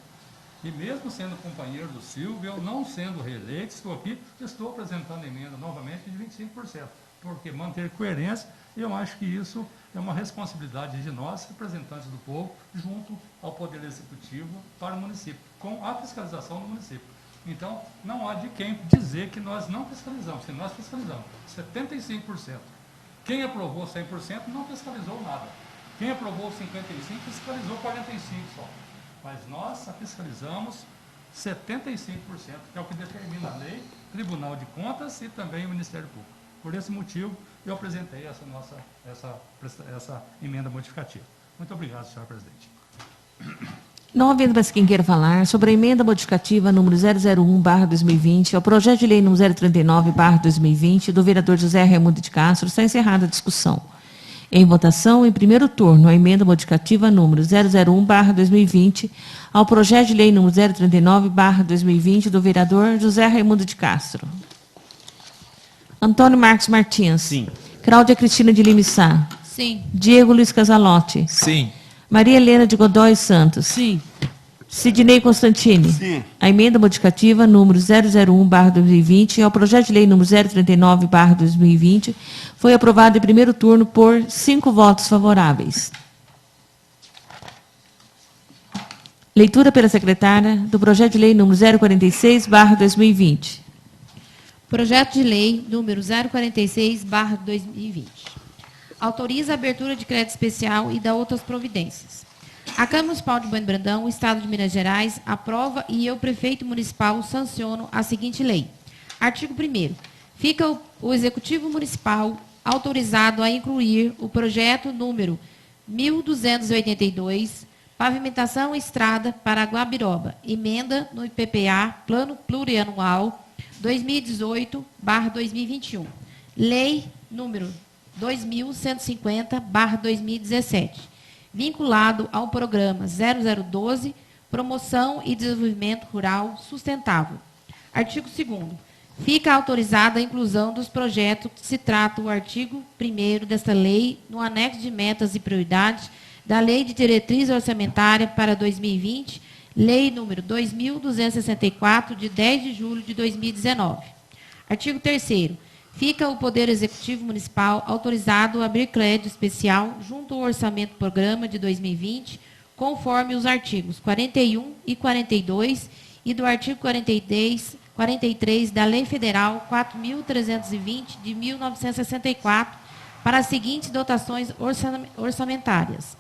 E mesmo sendo companheiro do Silvio, eu não sendo reeleito, estou aqui, estou apresentando emenda novamente de 25%. porque manter coerência, eu acho que isso é uma responsabilidade de nós, representantes do povo, junto ao Poder Executivo para o município, com a fiscalização do município. Então, não há de quem dizer que nós não fiscalizamos, porque nós fiscalizamos 75%. Quem aprovou 100% não fiscalizou nada. Quem aprovou 55% fiscalizou 45% só. Mas nós fiscalizamos 75%, que é o que determina a lei, Tribunal de Contas e também o Ministério Público. Por esse motivo, eu apresentei essa emenda modificativa. Muito obrigado, senhor presidente. Não havendo mais quem queira falar sobre a emenda modificativa número 001/2020 ao projeto de lei número 039/2020 do vereador José Raimundo de Castro, está encerrada a discussão. Em votação, em primeiro turno, a emenda modificativa número 001/2020 ao projeto de lei número 039/2020 do vereador José Raimundo de Castro. Antônio Marcos Martins. Sim. Cláudia Cristina de Lima Sá. Sim. Diego Luiz Casalotti. Sim. Maria Helena de Godoy Santos. Sim. Sidney Constantini. Sim. A emenda modificativa número 001/2020 ao projeto de lei número 039/2020 foi aprovada em primeiro turno por 5 votos favoráveis. Leitura pela secretária do projeto de lei número 046/2020. Projeto de lei número 046/2020. Autoriza a abertura de crédito especial e da outras providências. A Câmara Municipal de Bueno Brandão, o Estado de Minas Gerais, aprova e eu, prefeito municipal, sanciono a seguinte lei. Artigo 1º. Fica o Executivo Municipal autorizado a incluir o projeto número 1282, pavimentação e estrada para Guabiroba, emenda no IPPA, Plano Plurianual 2018/2021. Lei número 2150/2017, vinculado ao programa 0012, Promoção e Desenvolvimento Rural Sustentável. Artigo 2º. Fica autorizada a inclusão dos projetos que se trata o artigo 1º desta lei no anexo de metas e prioridades da Lei de Diretriz Orçamentária para 2020, Lei número 2264, de 10 de julho de 2019. Artigo 3º. Fica o Poder Executivo Municipal autorizado a abrir crédito especial junto ao Orçamento Programa de 2020, conforme os artigos 41 e 42 e do artigo 43 da Lei Federal 4.320, de 1964, para as seguintes dotações orçamentárias.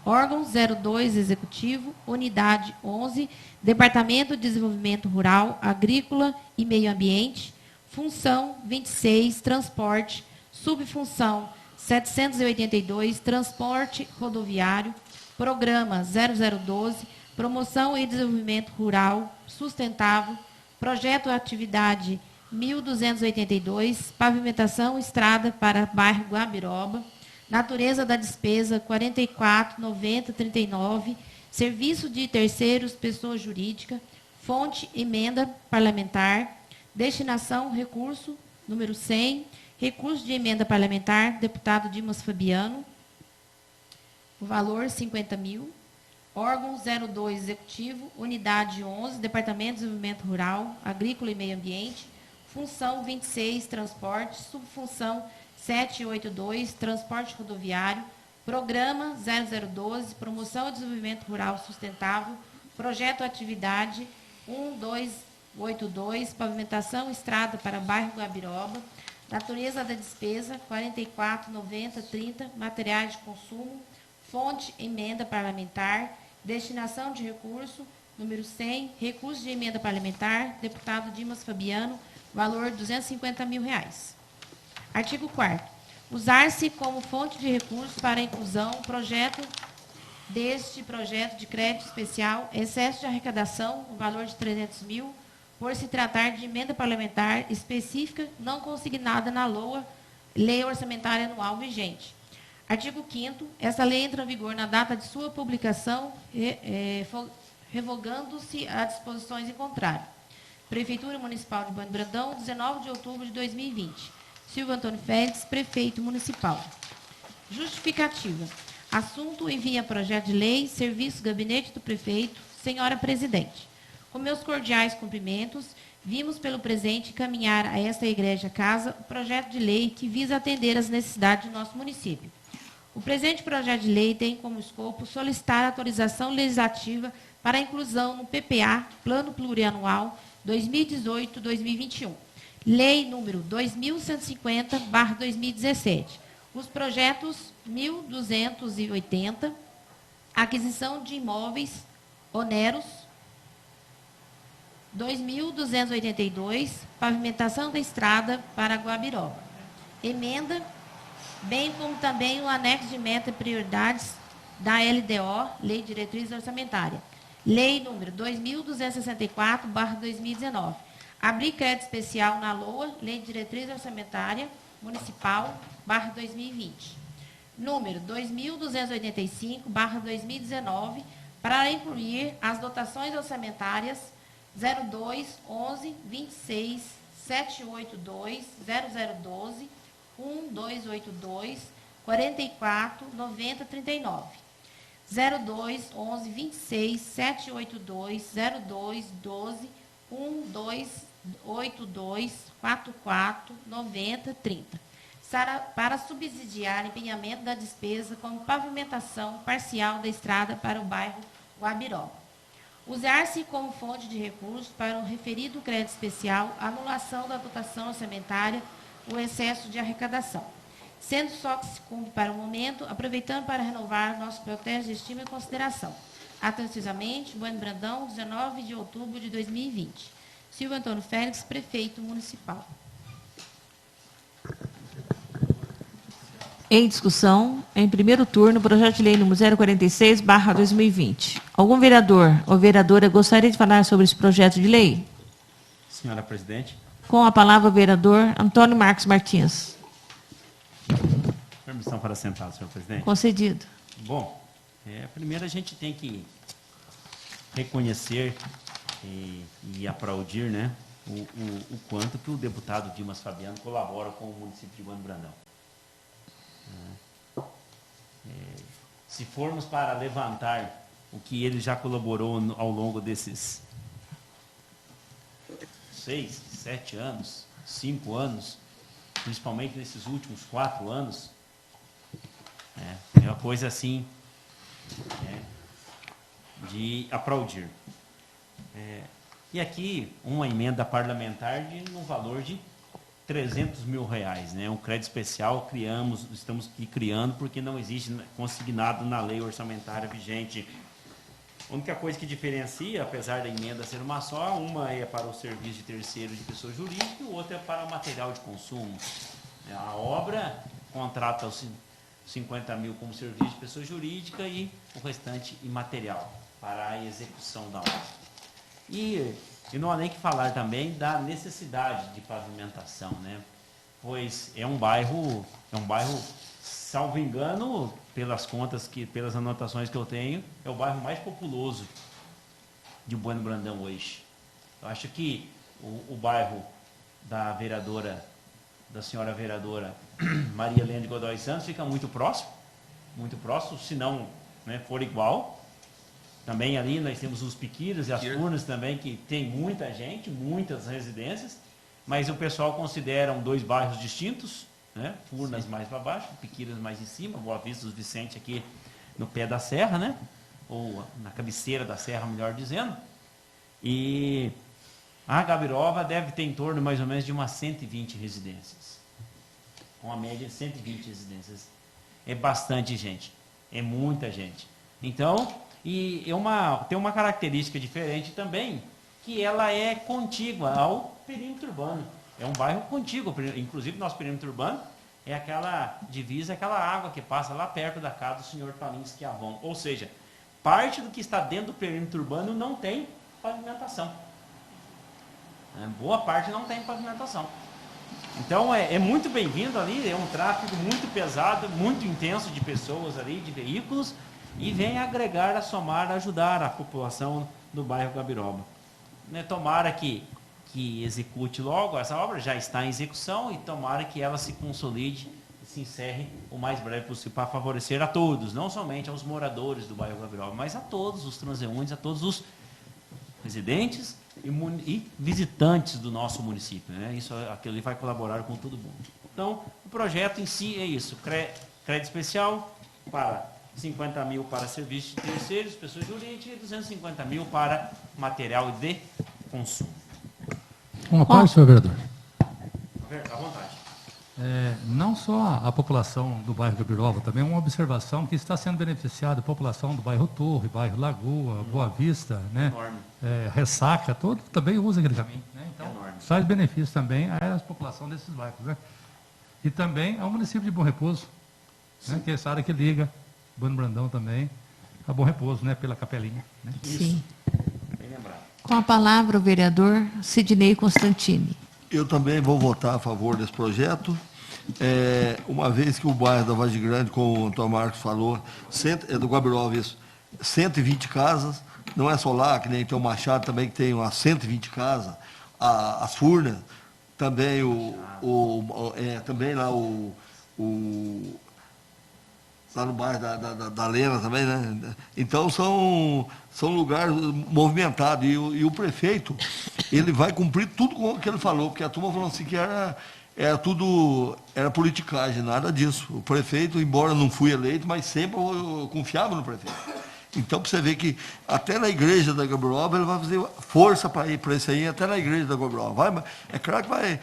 Órgão 02 Executivo, Unidade 11, Departamento de Desenvolvimento Rural, Agrícola e Meio Ambiente, Função 26, Transporte, Subfunção 782, Transporte Rodoviário, Programa 0012, Promoção e Desenvolvimento Rural Sustentável, Projeto Atividade 1282, Pavimentação Estrada para Bairro Guabiroba, Natureza da Despesa 44.90.39, Serviço de Terceiros, Pessoa Jurídica, Fonte Emenda Parlamentar, Destinação, recurso, número 100, recurso de emenda parlamentar, deputado Dimas Fabiano, o valor 50 mil. Órgão 02 Executivo, Unidade 11, Departamento de Desenvolvimento Rural, Agrícola e Meio Ambiente, Função 26, Transporte, Subfunção 782, Transporte Rodoviário, Programa 0012, Promoção e Desenvolvimento Rural Sustentável, Projeto Atividade 1282, Pavimentação Estrada para Bairro Guabiroba, Natureza da Despesa 44.90.30, Materiais de Consumo, Fonte Emenda Parlamentar, Destinação de recurso, número 100, recurso de emenda parlamentar, deputado Dimas Fabiano, valor R$ 250 mil. Artigo 4º. Usar-se como fonte de recursos para a inclusão deste projeto de crédito especial, excesso de arrecadação, no valor de 300 mil, por se tratar de emenda parlamentar específica não consignada na LOA, Lei Orçamentária Anual vigente. Artigo 5º. Esta lei entra em vigor na data de sua publicação, revogando-se as disposições em contrário. Prefeitura Municipal de Bueno Brandão, 19 de outubro de 2020. Silvio Antônio Félix, Prefeito Municipal. Justificativa. Assunto: envia projeto de lei, serviço Gabinete do Prefeito, Senhora Presidente. Com meus cordiais cumprimentos, vimos pelo presente encaminhar a esta Igreja Casa o projeto de lei que visa atender às necessidades do nosso município. O presente projeto de lei tem como escopo solicitar autorização legislativa para a inclusão no PPA, Plano Plurianual 2018-2021, Lei número 2150/2017. Os projetos 1280, aquisição de imóveis oneros, 2.282, pavimentação da estrada para Guabiroba. Emenda, bem como também o anexo de meta e prioridades da LDO, Lei de Diretriz Orçamentária. Lei número 2.264/2019. Abrir crédito especial na LOA, Lei de Diretriz Orçamentária Municipal, /2020. Número 2.285/2019, para incluir as dotações orçamentárias 02, 11, 26, 782, 0012, 1282, 44, 90, 39. 02, 11, 26, 782, 02, 12, 1282, 44, 90, 30. Para subsidiar empenhamento da despesa como pavimentação parcial da estrada para o bairro Guabiroba. Usar-se como fonte de recursos para o referido crédito especial a anulação da dotação orçamentária, o excesso de arrecadação. Sendo só que se cumpre para o momento, aproveitando para renovar nossos protestos de estima e consideração. Atenciosamente, Bueno Brandão, 19 de outubro de 2020. Silvio Antônio Félix, prefeito municipal. Em discussão, em primeiro turno, projeto de lei número 046/2020. Algum vereador ou vereadora gostaria de falar sobre esse projeto de lei? Senhora presidente. Com a palavra o vereador Antônio Marcos Martins. Permissão para sentar, senhor presidente. Concedido. Bom, primeiro a gente tem que reconhecer e aplaudir, né, o quanto que o deputado Dimas Fabiano colabora com o município de Bueno Brandão. Se formos para levantar o que ele já colaborou ao longo desses 6, 7 anos, 5 anos, principalmente nesses últimos 4 anos, é uma coisa assim de aplaudir. E aqui uma emenda parlamentar no valor de R$300 mil, né? Um crédito especial estamos aqui criando porque não existe consignado na lei orçamentária vigente. A única coisa que diferencia, apesar da emenda ser uma só, uma é para o serviço de terceiro de pessoa jurídica e o outro é para o material de consumo. A obra contrata os 50 mil como serviço de pessoa jurídica e o restante imaterial para a execução da obra. E não há nem que falar também da necessidade de pavimentação, né? Pois é um bairro, salvo engano, pelas anotações que eu tenho, é o bairro mais populoso de Bueno Brandão hoje. Eu acho que o bairro da senhora vereadora Maria Helena de Godoy Santos fica muito próximo, se não, né, for igual. Também ali nós temos os Piquiras e as Furnas também, que tem muita gente, muitas residências, mas o pessoal considera 2 bairros distintos, né? Furnas Sim. mais para baixo, Piquiras mais em cima, Boa Vista dos Vicente aqui no pé da serra, né? Ou na cabeceira da serra, melhor dizendo. E a Guabiroba deve ter em torno mais ou menos de umas 120 residências. Com a média de 120 residências. É bastante gente, é muita gente. Então, tem uma característica diferente também, que ela é contígua ao perímetro urbano. É um bairro contíguo, inclusive nosso perímetro urbano é aquela divisa, aquela água que passa lá perto da casa do senhor Palinski Avon. Ou seja, parte do que está dentro do perímetro urbano não tem pavimentação. Boa parte não tem pavimentação. Então é muito bem-vindo ali, é um tráfego muito pesado, muito intenso de pessoas ali, de veículos, e vem agregar, somar, ajudar a população do bairro Guabiroba. Tomara que execute logo, essa obra já está em execução e tomara que ela se consolide e se encerre o mais breve possível para favorecer a todos, não somente aos moradores do bairro Guabiroba, mas a todos os transeuntes, a todos os residentes e visitantes do nosso município, né? Isso, aquilo ali vai colaborar com todo mundo. Então, o projeto em si é isso, crédito especial para 50 mil para serviços de terceiros, pessoas jurídicas, e 250 mil para material de consumo. Uma parte, senhor vereador. À vontade. Não só a população do bairro Gabiroba, também uma observação que está sendo beneficiada a população do bairro Torre, bairro Lagoa, Boa Vista, né? Enorme. Ressaca, todo também usa aquele caminho. Né? Então, Enorme. traz benefício também à população desses bairros. Né? E também ao município de Bom Repouso, né? Que é essa área que liga Bueno Brandão também a Bom Repouso, né? Pela Capelinha. Né? Sim. Bem lembrado. Com a palavra o vereador Sidnei Constantini. Eu também vou votar a favor desse projeto. Uma vez que o bairro da Vargem Grande, como o Antônio Marcos falou, do Guabirova, isso, 120 casas, não é só lá, que nem tem o Machado também, que tem umas 120 casas, as Furnas, também também lá lá no bairro da Lena também, né? Então são lugares movimentados e o prefeito, ele vai cumprir tudo com o que ele falou, porque a turma falou assim que era politicagem, nada disso. O prefeito, embora não fui eleito, mas sempre eu confiava no prefeito. Então, para você ver que até na igreja da Gabiroba, ele vai fazer força para ir para isso aí, até na igreja da Gabiroba. É claro que vai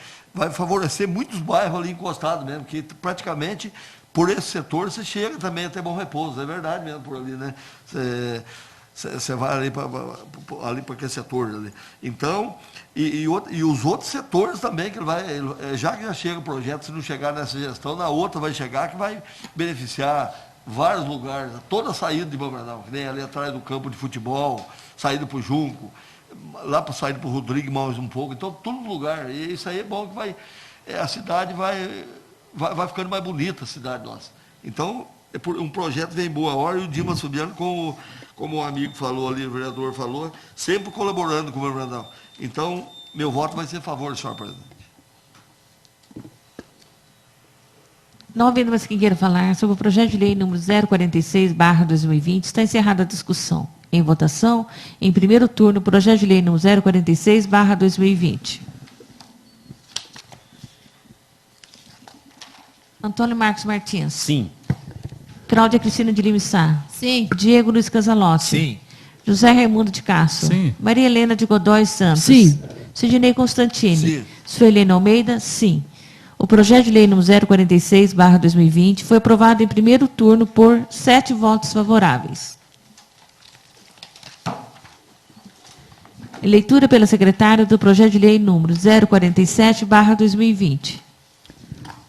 favorecer muitos bairros ali encostados mesmo, que praticamente por esse setor você chega também até Bom Repouso, é verdade mesmo por ali, né? Você vai ali para aquele setor ali. Então, e os outros setores também, que ele vai, já que já chega o projeto, se não chegar nessa gestão, na outra vai chegar, que vai beneficiar vários lugares, toda a saída de Bambrandão, que nem ali atrás do campo de futebol, saída para o Junco, lá para saída para o Rodrigo mais um pouco, então todo lugar. E isso aí é bom que a cidade vai ficando mais bonita, a cidade nossa. Então, um projeto vem em boa hora, e o Dimas Fabiano, como o amigo falou ali, o vereador falou, sempre colaborando com o Bambrandão. Então, meu voto vai ser a favor, senhor presidente. Não havendo mais quem queira falar sobre o projeto de lei número 046/2020, está encerrada a discussão. Em votação, em primeiro turno, o projeto de lei número 046/2020. Antônio Marcos Martins. Sim. Cláudia Cristina de Lima Sá. Sim. Diego Luiz Casalotti. Sim. José Raimundo de Castro. Sim. Maria Helena de Godoy Santos. Sim. Sidnei Constantini. Sim. Suelene Almeida, sim. O projeto de lei número 046/2020 foi aprovado em primeiro turno por 7 votos favoráveis. Leitura pela secretária do projeto de lei número 047/2020.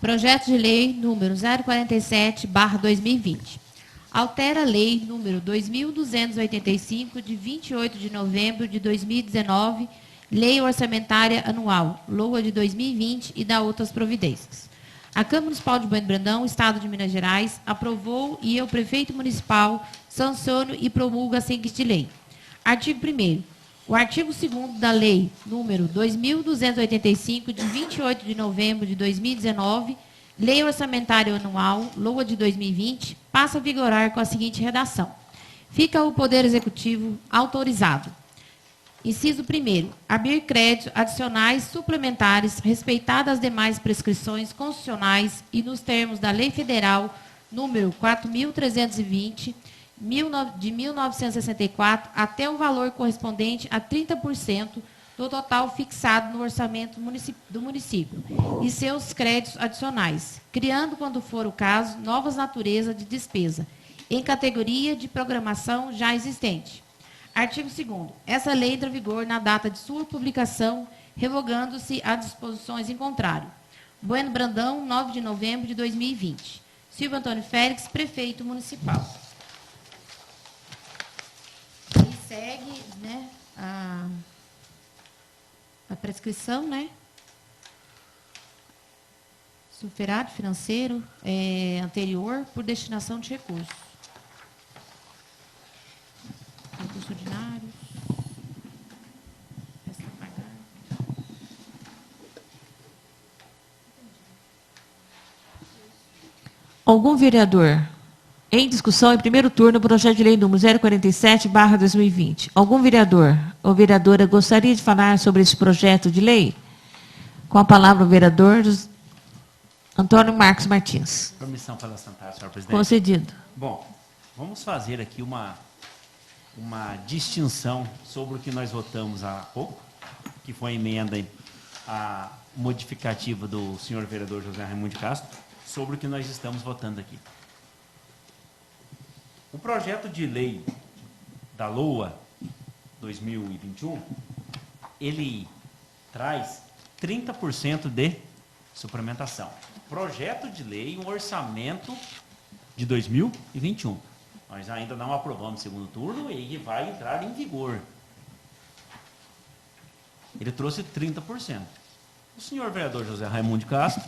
Projeto de lei número 047/2020. Altera a lei número 2.285, de 28 de novembro de 2019, Lei Orçamentária Anual, LOA de 2020, e dá outras providências. A Câmara Municipal de Bueno Brandão, Estado de Minas Gerais, aprovou e o prefeito municipal sanciona e promulga a seguinte lei. Artigo 1º. O artigo 2º da Lei número 2.285, de 28 de novembro de 2019, Lei Orçamentária Anual, LOA de 2020, passa a vigorar com a seguinte redação. Fica o Poder Executivo autorizado. Inciso 1º. Abrir créditos adicionais suplementares, respeitadas as demais prescrições constitucionais e nos termos da Lei Federal número 4.320, de 1964, até o valor correspondente a 30% do total fixado no orçamento do município e seus créditos adicionais, criando, quando for o caso, novas naturezas de despesa, em categoria de programação já existente. Artigo 2º. Essa lei entra em vigor na data de sua publicação, revogando-se as disposições em contrário. Bueno Brandão, 9 de novembro de 2020. Silvio Antônio Félix, prefeito municipal. E segue, né, a prescrição, né? Superávit financeiro anterior por destinação de recursos. Recursos ordinários. Resta a pagar. Algum vereador Em discussão, em primeiro turno, o projeto de lei número 047/2020. Algum vereador ou vereadora gostaria de falar sobre esse projeto de lei? Com a palavra o vereador Antônio Marcos Martins. Permissão para assentar, senhor presidente. Concedido. Bom, vamos fazer aqui uma distinção sobre o que nós votamos há pouco, que foi a emenda a modificativa do senhor vereador José Raimundo de Castro, sobre o que nós estamos votando aqui. O projeto de lei da LOA 2021, ele traz 30% de suplementação. Projeto de lei, um orçamento de 2021. Nós ainda não aprovamos o segundo turno e ele vai entrar em vigor. Ele trouxe 30%. O senhor vereador José Raimundo de Castro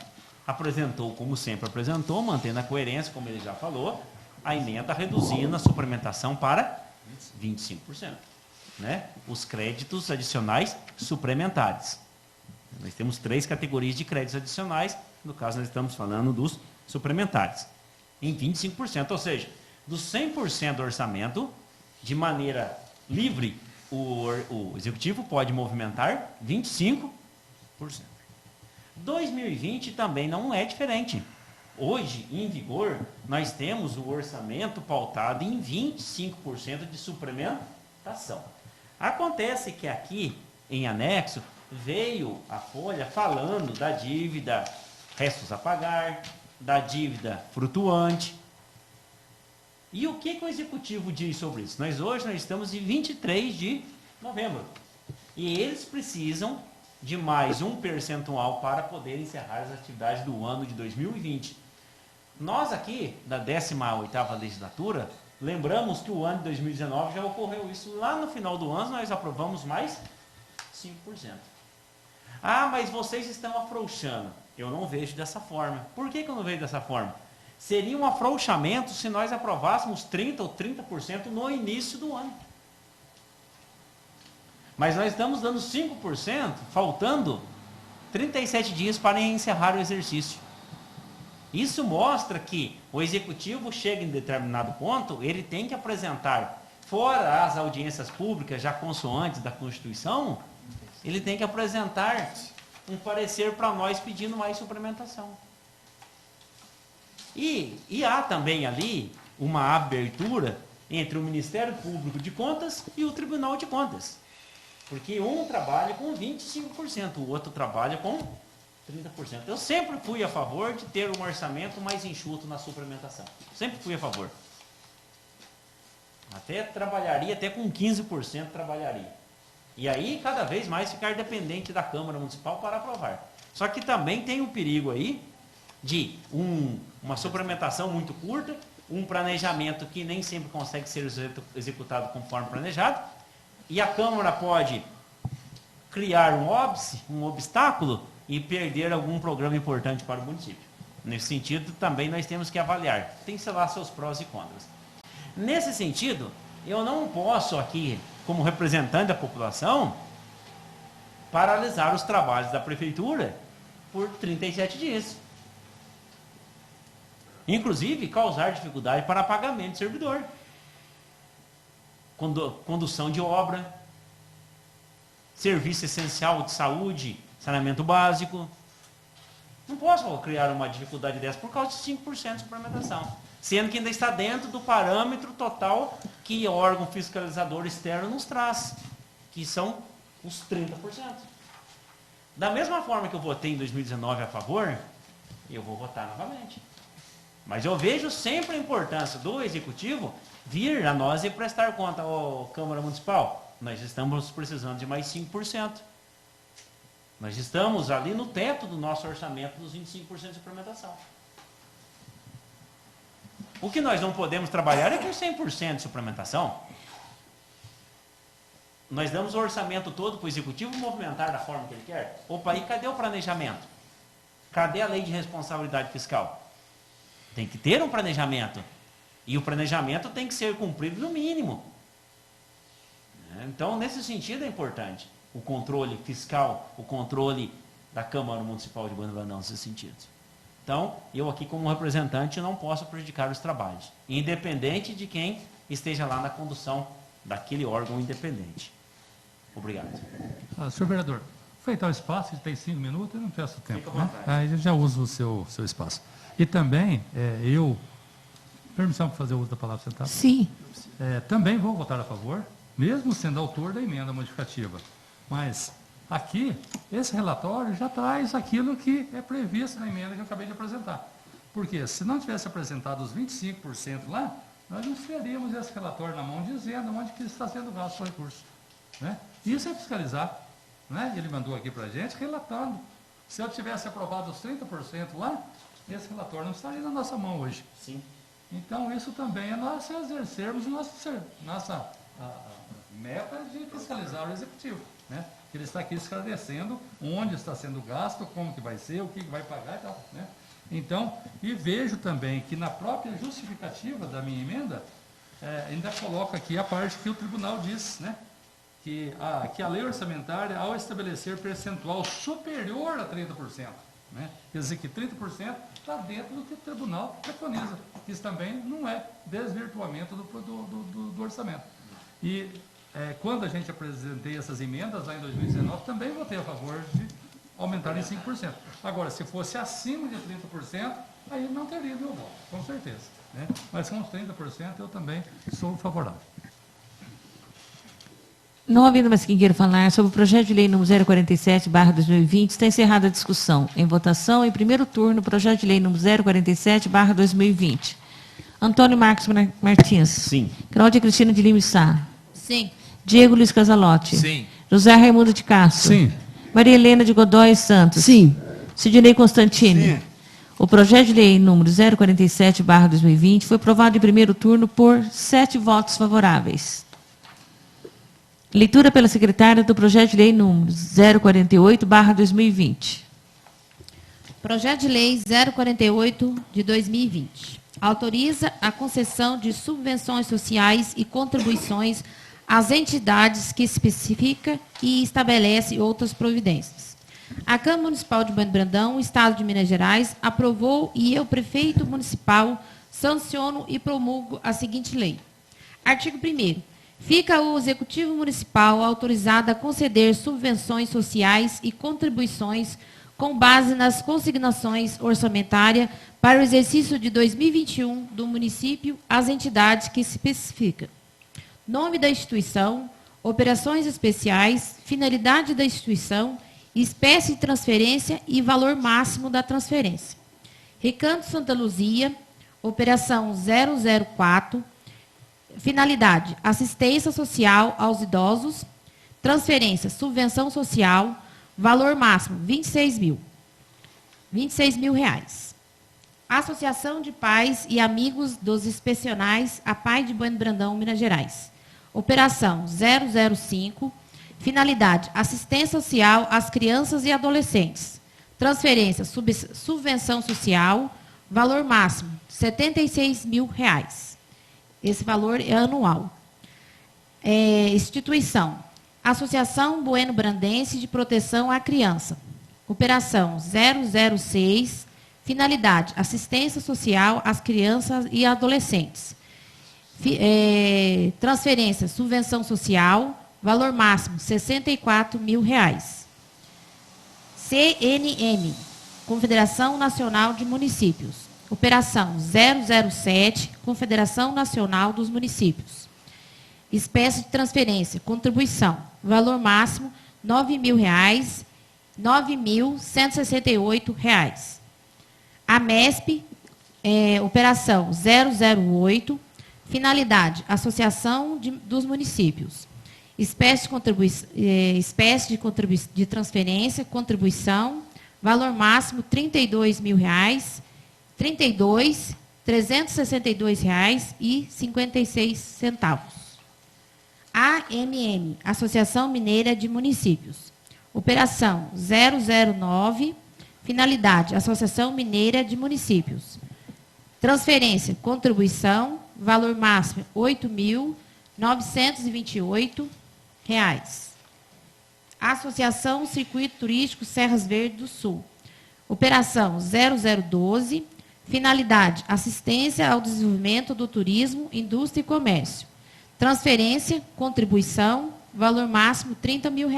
apresentou, como sempre apresentou, mantendo a coerência, como ele já falou, a emenda reduzindo a suplementação para 25%. Né? Os créditos adicionais suplementares. Nós temos 3 categorias de créditos adicionais, no caso nós estamos falando dos suplementares, em 25%, ou seja, dos 100% do orçamento, de maneira livre, o Executivo pode movimentar 25%. 2020 também não é diferente. Hoje, em vigor, nós temos o orçamento pautado em 25% de suplementação. Acontece que aqui, em anexo, veio a folha falando da dívida restos a pagar, da dívida flutuante. E o que o Executivo diz sobre isso? Hoje nós estamos em 23 de novembro. E eles precisam de mais um percentual para poder encerrar as atividades do ano de 2020. Nós aqui, da 18ª legislatura, lembramos que o ano de 2019 já ocorreu isso. Lá no final do ano nós aprovamos mais 5%. Ah, mas vocês estão afrouxando. Eu não vejo dessa forma. Por que eu não vejo dessa forma? Seria um afrouxamento se nós aprovássemos 30% ou 30% no início do ano. Mas nós estamos dando 5%, faltando 37 dias para encerrar o exercício. Isso mostra que o Executivo chega em determinado ponto, ele tem que apresentar, fora as audiências públicas já consoantes da Constituição, ele tem que apresentar um parecer para nós pedindo mais suplementação. E há também ali uma abertura entre o Ministério Público de Contas e o Tribunal de Contas. Porque um trabalha com 25%, o outro trabalha com 30%. Eu sempre fui a favor de ter um orçamento mais enxuto na suplementação. Sempre fui a favor. Até com 15% trabalharia. E aí, cada vez mais ficar dependente da Câmara Municipal para aprovar. Só que também tem um perigo aí de uma suplementação muito curta, um planejamento que nem sempre consegue ser executado conforme planejado, e a Câmara pode criar um obstáculo e perder algum programa importante para o município. Nesse sentido, também nós temos que avaliar. Tem, sei lá, seus prós e contras. Nesse sentido, eu não posso aqui, como representante da população, paralisar os trabalhos da Prefeitura por 37 dias. Inclusive, causar dificuldade para pagamento de servidor. Condução de obra, serviço essencial de saúde, saneamento básico. Não posso criar uma dificuldade dessa por causa de 5% de suplementação, sendo que ainda está dentro do parâmetro total que o órgão fiscalizador externo nos traz, que são os 30%. Da mesma forma que eu votei em 2019 a favor, eu vou votar novamente. Mas eu vejo sempre a importância do Executivo vir a nós e prestar conta. Câmara Municipal, nós estamos precisando de mais 5%. Nós estamos ali no teto do nosso orçamento dos 25% de suplementação. O que nós não podemos trabalhar é com 100% de suplementação. Nós damos o orçamento todo para o Executivo movimentar da forma que ele quer. Opa, e cadê o planejamento? Cadê a lei de responsabilidade fiscal? Tem que ter um planejamento. E o planejamento tem que ser cumprido no mínimo. Então, nesse sentido é importante o controle fiscal, o controle da Câmara Municipal de Bueno Brandão, nesse sentido. Então, eu aqui como representante não posso prejudicar os trabalhos, independente de quem esteja lá na condução daquele órgão independente. Obrigado. Senhor vereador, aproveitar o espaço, ele tem 5 minutos, eu não peço tempo. Fica à Né? vontade. Aí eu já uso o seu espaço. E também, permissão para fazer uso da palavra sentada? Sim. Também vou votar a favor, mesmo sendo autor da emenda modificativa. Mas aqui, esse relatório já traz aquilo que é previsto na emenda que eu acabei de apresentar. Porque se não tivesse apresentado os 25% lá, nós não teríamos esse relatório na mão dizendo onde que está sendo gasto o recurso. Né? Isso é fiscalizar. Né? Ele mandou aqui para a gente relatando. Se eu tivesse aprovado os 30% lá, esse relatório não estaria na nossa mão hoje. Sim. Então, isso também é nós exercermos nossa meta de fiscalizar o executivo. Né? Ele está aqui esclarecendo onde está sendo gasto, como que vai ser, o que vai pagar e tal. Né? Então, e vejo também que na própria justificativa da minha emenda, ainda coloca aqui a parte que o tribunal diz, né? que a lei orçamentária, ao estabelecer percentual superior a 30%, né? Quer dizer que 30% está dentro do que o tribunal preconiza. Isso também não é desvirtuamento do orçamento. E quando a gente apresentei essas emendas lá em 2019, também votei a favor de aumentar em 5%. Agora, se fosse acima de 30%, aí não teria meu voto, com certeza. Né? Mas com os 30% eu também sou favorável. Não havendo mais quem queira falar sobre o projeto de lei número 047/2020, está encerrada a discussão. Em votação, em primeiro turno, projeto de lei número 047/2020. Antônio Marcos Martins. Sim. Cláudia Cristina de Lima Sá. Sim. Diego Luiz Casalotti. Sim. José Raimundo de Castro. Sim. Maria Helena de Godoy Santos. Sim. Sidney Constantini. Sim. O projeto de lei número 047/2020 foi aprovado em primeiro turno por 7 votos favoráveis. Leitura pela secretária do projeto de lei número 048/2020. Projeto de lei 048 de 2020. Autoriza a concessão de subvenções sociais e contribuições às entidades que especifica e estabelece outras providências. A Câmara Municipal de Bueno Brandão, Estado de Minas Gerais, aprovou e eu, prefeito municipal, sanciono e promulgo a seguinte lei. Artigo 1º. Fica o Executivo Municipal autorizado a conceder subvenções sociais e contribuições com base nas consignações orçamentárias para o exercício de 2021 do município às entidades que se especifica. Nome da instituição, operações especiais, finalidade da instituição, espécie de transferência e valor máximo da transferência. Recanto Santa Luzia, operação 004, finalidade, assistência social aos idosos, transferência, subvenção social, valor máximo, 26 mil reais. Associação de Pais e Amigos dos Inspecionais a Pai de Bueno Brandão, Minas Gerais. Operação 005, finalidade, assistência social às crianças e adolescentes. Transferência, subvenção social, valor máximo, 76 mil reais. Esse valor é anual. Instituição. Associação Bueno Brandense de Proteção à Criança. Operação 006. Finalidade, assistência social às crianças e adolescentes. Transferência, subvenção social, valor máximo, 64 mil reais. CNM, Confederação Nacional de Municípios. Operação 007, Confederação Nacional dos Municípios. Espécie de transferência, contribuição, valor máximo, R$ 9.000, R$ 9.168. A MESP, operação 008, finalidade, Associação dos Municípios. Espécie de transferência, contribuição, valor máximo, R$ 32.000, R$ 362,56. AMM, Associação Mineira de Municípios. Operação 009, finalidade, Associação Mineira de Municípios. Transferência, contribuição, valor máximo, R$ 8.928. Associação Circuito Turístico Serras Verdes do Sul. Operação 0012, finalidade, assistência ao desenvolvimento do turismo, indústria e comércio. Transferência, contribuição, valor máximo R$ 30 mil.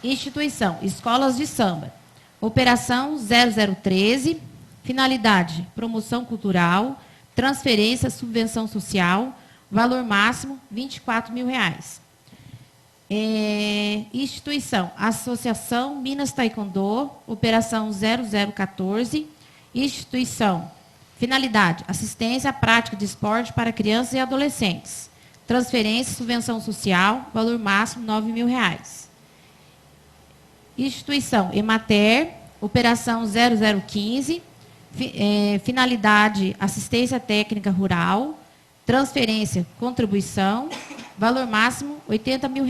Instituição, escolas de samba. Operação 0013, finalidade, promoção cultural, transferência, subvenção social, valor máximo R$ 24 mil. Instituição, Associação Minas Taekwondo, operação 0014, instituição, finalidade, assistência à prática de esporte para crianças e adolescentes, transferência, subvenção social, valor máximo R$ 9 mil. Instituição, Emater, operação 0015, finalidade, assistência técnica rural, transferência, contribuição, valor máximo R$ 80 mil.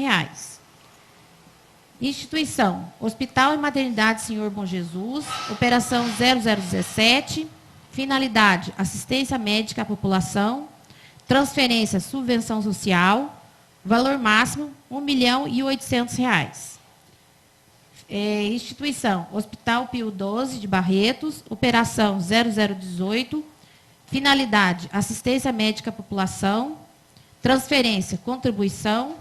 Instituição, Hospital e Maternidade Senhor Bom Jesus, operação 0017, finalidade, assistência médica à população, transferência, subvenção social, valor máximo R$ 1.800.000. Instituição, Hospital Pio XII de Barretos, operação 0018, finalidade, assistência médica à população, transferência, contribuição,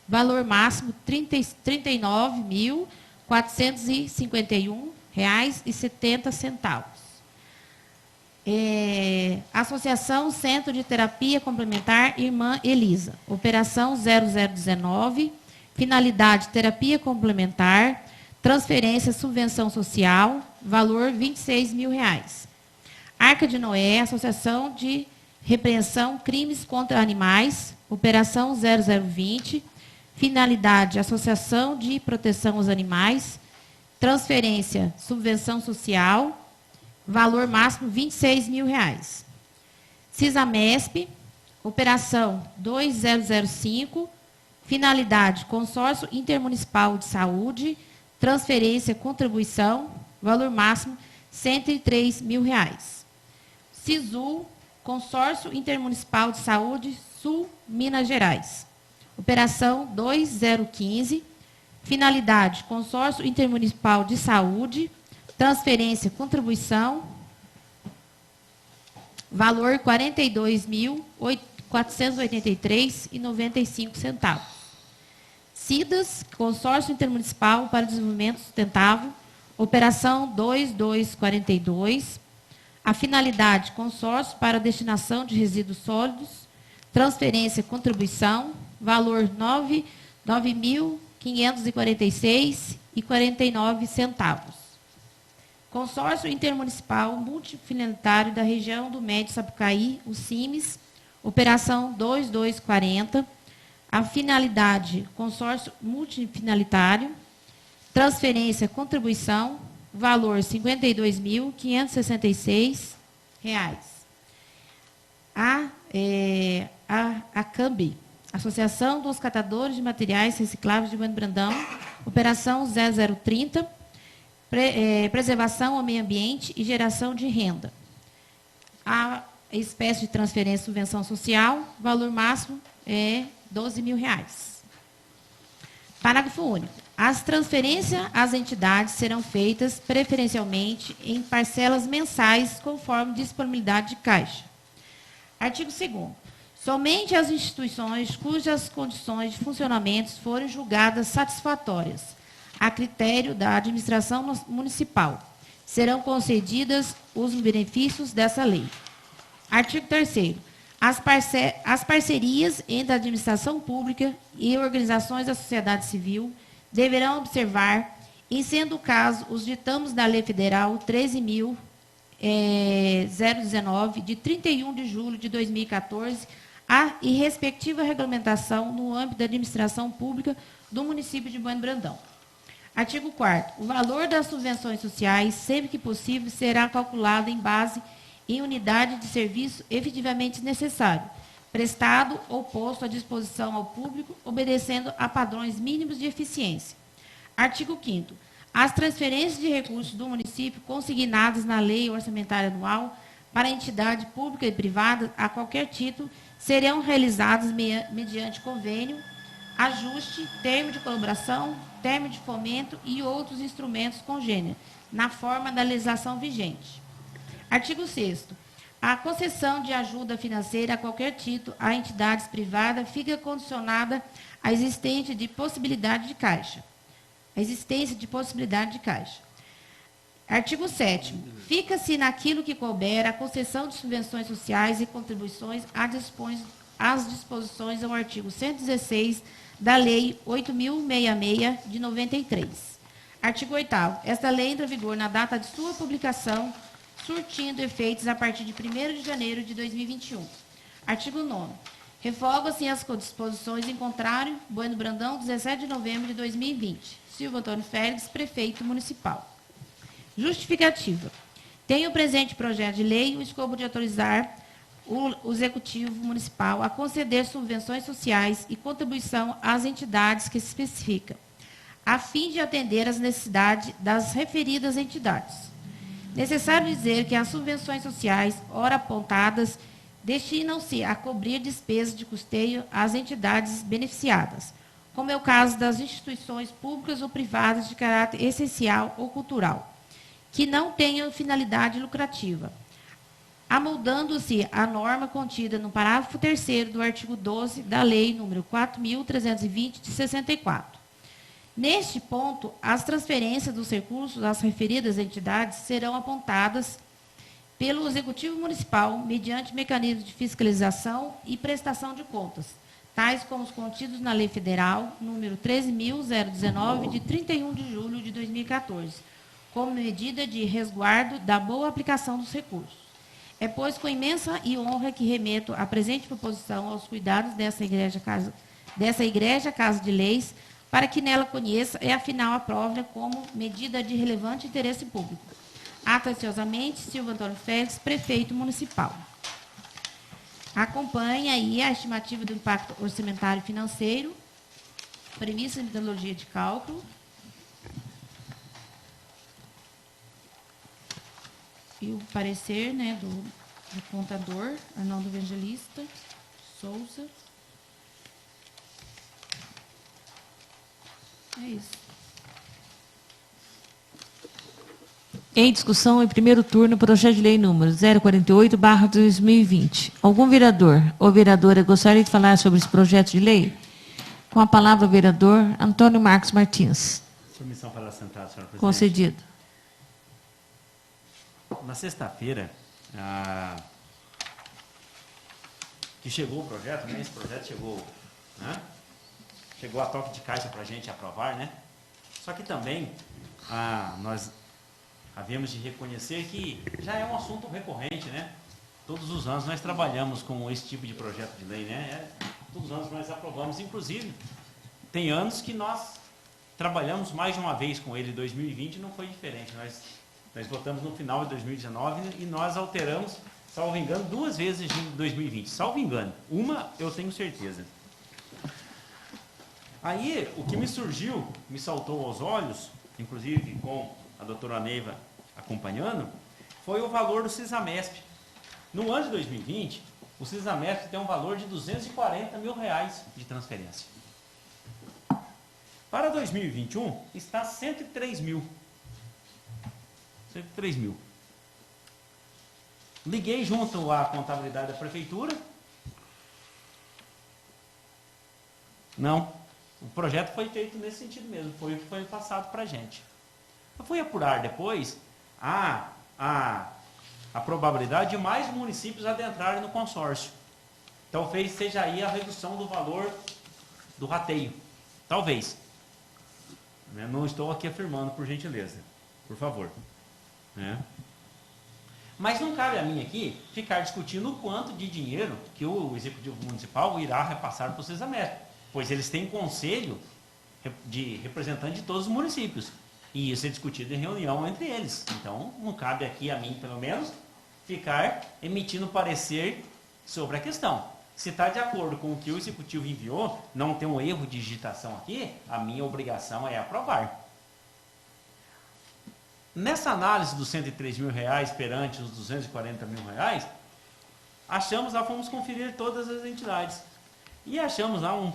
valor máximo R$ 39.451,70. Associação Centro de Terapia Complementar Irmã Elisa, operação 0019, finalidade, terapia complementar, transferência, subvenção social, valor R$ 26 mil. Arca de Noé, Associação de Repreensão Crimes contra Animais, operação 0020, finalidade, Associação de Proteção aos Animais, transferência, subvenção social, valor máximo R$ 26 mil. CISAMESP, operação 2005, finalidade, Consórcio Intermunicipal de Saúde, transferência, contribuição, valor máximo R$ 103 mil. SISU, Consórcio Intermunicipal de Saúde, Sul, Minas Gerais. Operação 2015, finalidade, Consórcio Intermunicipal de Saúde, transferência, contribuição, valor R$ 42.483,95. CIDAS, Consórcio Intermunicipal para Desenvolvimento Sustentável, operação 2242, a finalidade, consórcio para destinação de resíduos sólidos, transferência, contribuição, valor R$ 9.546,49. Consórcio Intermunicipal Multifinanciário da Região do Médio Sapucaí, o CIMES, operação 2240, a finalidade, consórcio multifinalitário, transferência, contribuição, valor R$ 52.566. A CAMB, Associação dos Catadores de Materiais Recicláveis de Bueno Brandão, operação 0030, preservação ao meio ambiente e geração de renda. A espécie de transferência subvenção social, valor máximo é R$ 12 mil. Parágrafo único. As transferências às entidades serão feitas preferencialmente em parcelas mensais, conforme disponibilidade de caixa. Artigo 2º. Somente as instituições cujas condições de funcionamento forem julgadas satisfatórias, a critério da administração municipal, serão concedidas os benefícios dessa lei. Artigo 3º. As parcerias entre a administração pública e organizações da sociedade civil deverão observar, em sendo o caso, os ditames da Lei Federal 13.019, de 31 de julho de 2014, e respectiva regulamentação no âmbito da administração pública do município de Bueno Brandão. Artigo 4º. O valor das subvenções sociais, sempre que possível, será calculado em base em unidade de serviço efetivamente necessário, prestado ou posto à disposição ao público, obedecendo a padrões mínimos de eficiência. Artigo 5º. As transferências de recursos do município consignadas na Lei Orçamentária Anual para entidade pública e privada, a qualquer título, serão realizadas mediante convênio ajuste, termo de colaboração, termo de fomento e outros instrumentos congêneres, na forma da legislação vigente. Artigo 6º. A concessão de ajuda financeira a qualquer título a entidades privadas fica condicionada à existência de possibilidade de caixa. Artigo 7º. Fica-se naquilo que couber a concessão de subvenções sociais e contribuições às disposições ao artigo 116 da Lei 8.066, de 93. Artigo 8º. Esta lei entra em vigor na data de sua publicação, surtindo efeitos a partir de 1º de janeiro de 2021. Artigo 9º. Revogam-se as disposições em contrário, Bueno Brandão, 17 de novembro de 2020. Silva Antônio Félix, prefeito municipal. Justificativa. Tem o presente projeto de lei o escopo de autorizar o Executivo Municipal a conceder subvenções sociais e contribuição às entidades que se especifica, a fim de atender às necessidades das referidas entidades. Necessário dizer que as subvenções sociais, ora apontadas, destinam-se a cobrir despesas de custeio às entidades beneficiadas, como é o caso das instituições públicas ou privadas de caráter essencial ou cultural, que não tenham finalidade lucrativa, amoldando-se a norma contida no parágrafo 3º do artigo 12 da Lei nº 4.320, de 64. Neste ponto, as transferências dos recursos às referidas entidades serão apontadas pelo Executivo Municipal mediante mecanismos de fiscalização e prestação de contas, tais como os contidos na Lei Federal número 13.019, de 31 de julho de 2014, como medida de resguardo da boa aplicação dos recursos. É, pois, com imensa honra que remeto a presente proposição aos cuidados dessa igreja Casa de Leis, para que nela conheça e, afinal, aprove como medida de relevante interesse público. Atenciosamente, Silva Antônio Félix, prefeito municipal. Acompanha aí a estimativa do impacto orçamentário e financeiro, premissa e metodologia de cálculo, e o parecer, né, do contador, Arnaldo Evangelista Souza. É isso. Em discussão, em primeiro turno, projeto de lei número 048/2020. Algum vereador ou vereadora gostaria de falar sobre esse projeto de lei? Com a palavra o vereador Antônio Marcos Martins. Permissão para assentar, senhora presidente. Concedido. Na sexta-feira, que chegou o projeto, né? Esse projeto chegou, né? Chegou a toque de caixa para a gente aprovar, né? Só que também nós havíamos de reconhecer que já é um assunto recorrente, né? Todos os anos nós trabalhamos com esse tipo de projeto de lei, né? Todos os anos nós aprovamos, inclusive, tem anos que nós trabalhamos mais de uma vez com ele, em 2020 não foi diferente, nós votamos no final de 2019 e nós alteramos, salvo engano, 2 vezes em 2020, salvo engano, uma eu tenho certeza. Aí, o que me surgiu, me saltou aos olhos, inclusive com a doutora Neiva acompanhando, foi o valor do CISAMESP. No ano de 2020, o CISAMESP tem um valor de R$240 mil de transferência. Para 2021, está 103 mil. 103 mil. Liguei junto à contabilidade da prefeitura. Não. O projeto foi feito nesse sentido mesmo. Foi o que foi passado para a gente. Eu fui apurar depois a probabilidade de mais municípios adentrarem no consórcio. Talvez seja aí a redução do valor do rateio. Talvez. Não estou aqui afirmando, por gentileza. Por favor. Mas não cabe a mim aqui ficar discutindo o quanto de dinheiro que o Executivo Municipal irá repassar para o CISAMESP, pois eles têm conselho de representante de todos os municípios, e isso é discutido em reunião entre eles. Então, não cabe aqui a mim, pelo menos, ficar emitindo parecer sobre a questão. Se está de acordo com o que o Executivo enviou, não tem um erro de digitação aqui, a minha obrigação é aprovar. Nessa análise dos 103 mil perante os 240 mil, fomos conferir todas as entidades. E achamos lá uma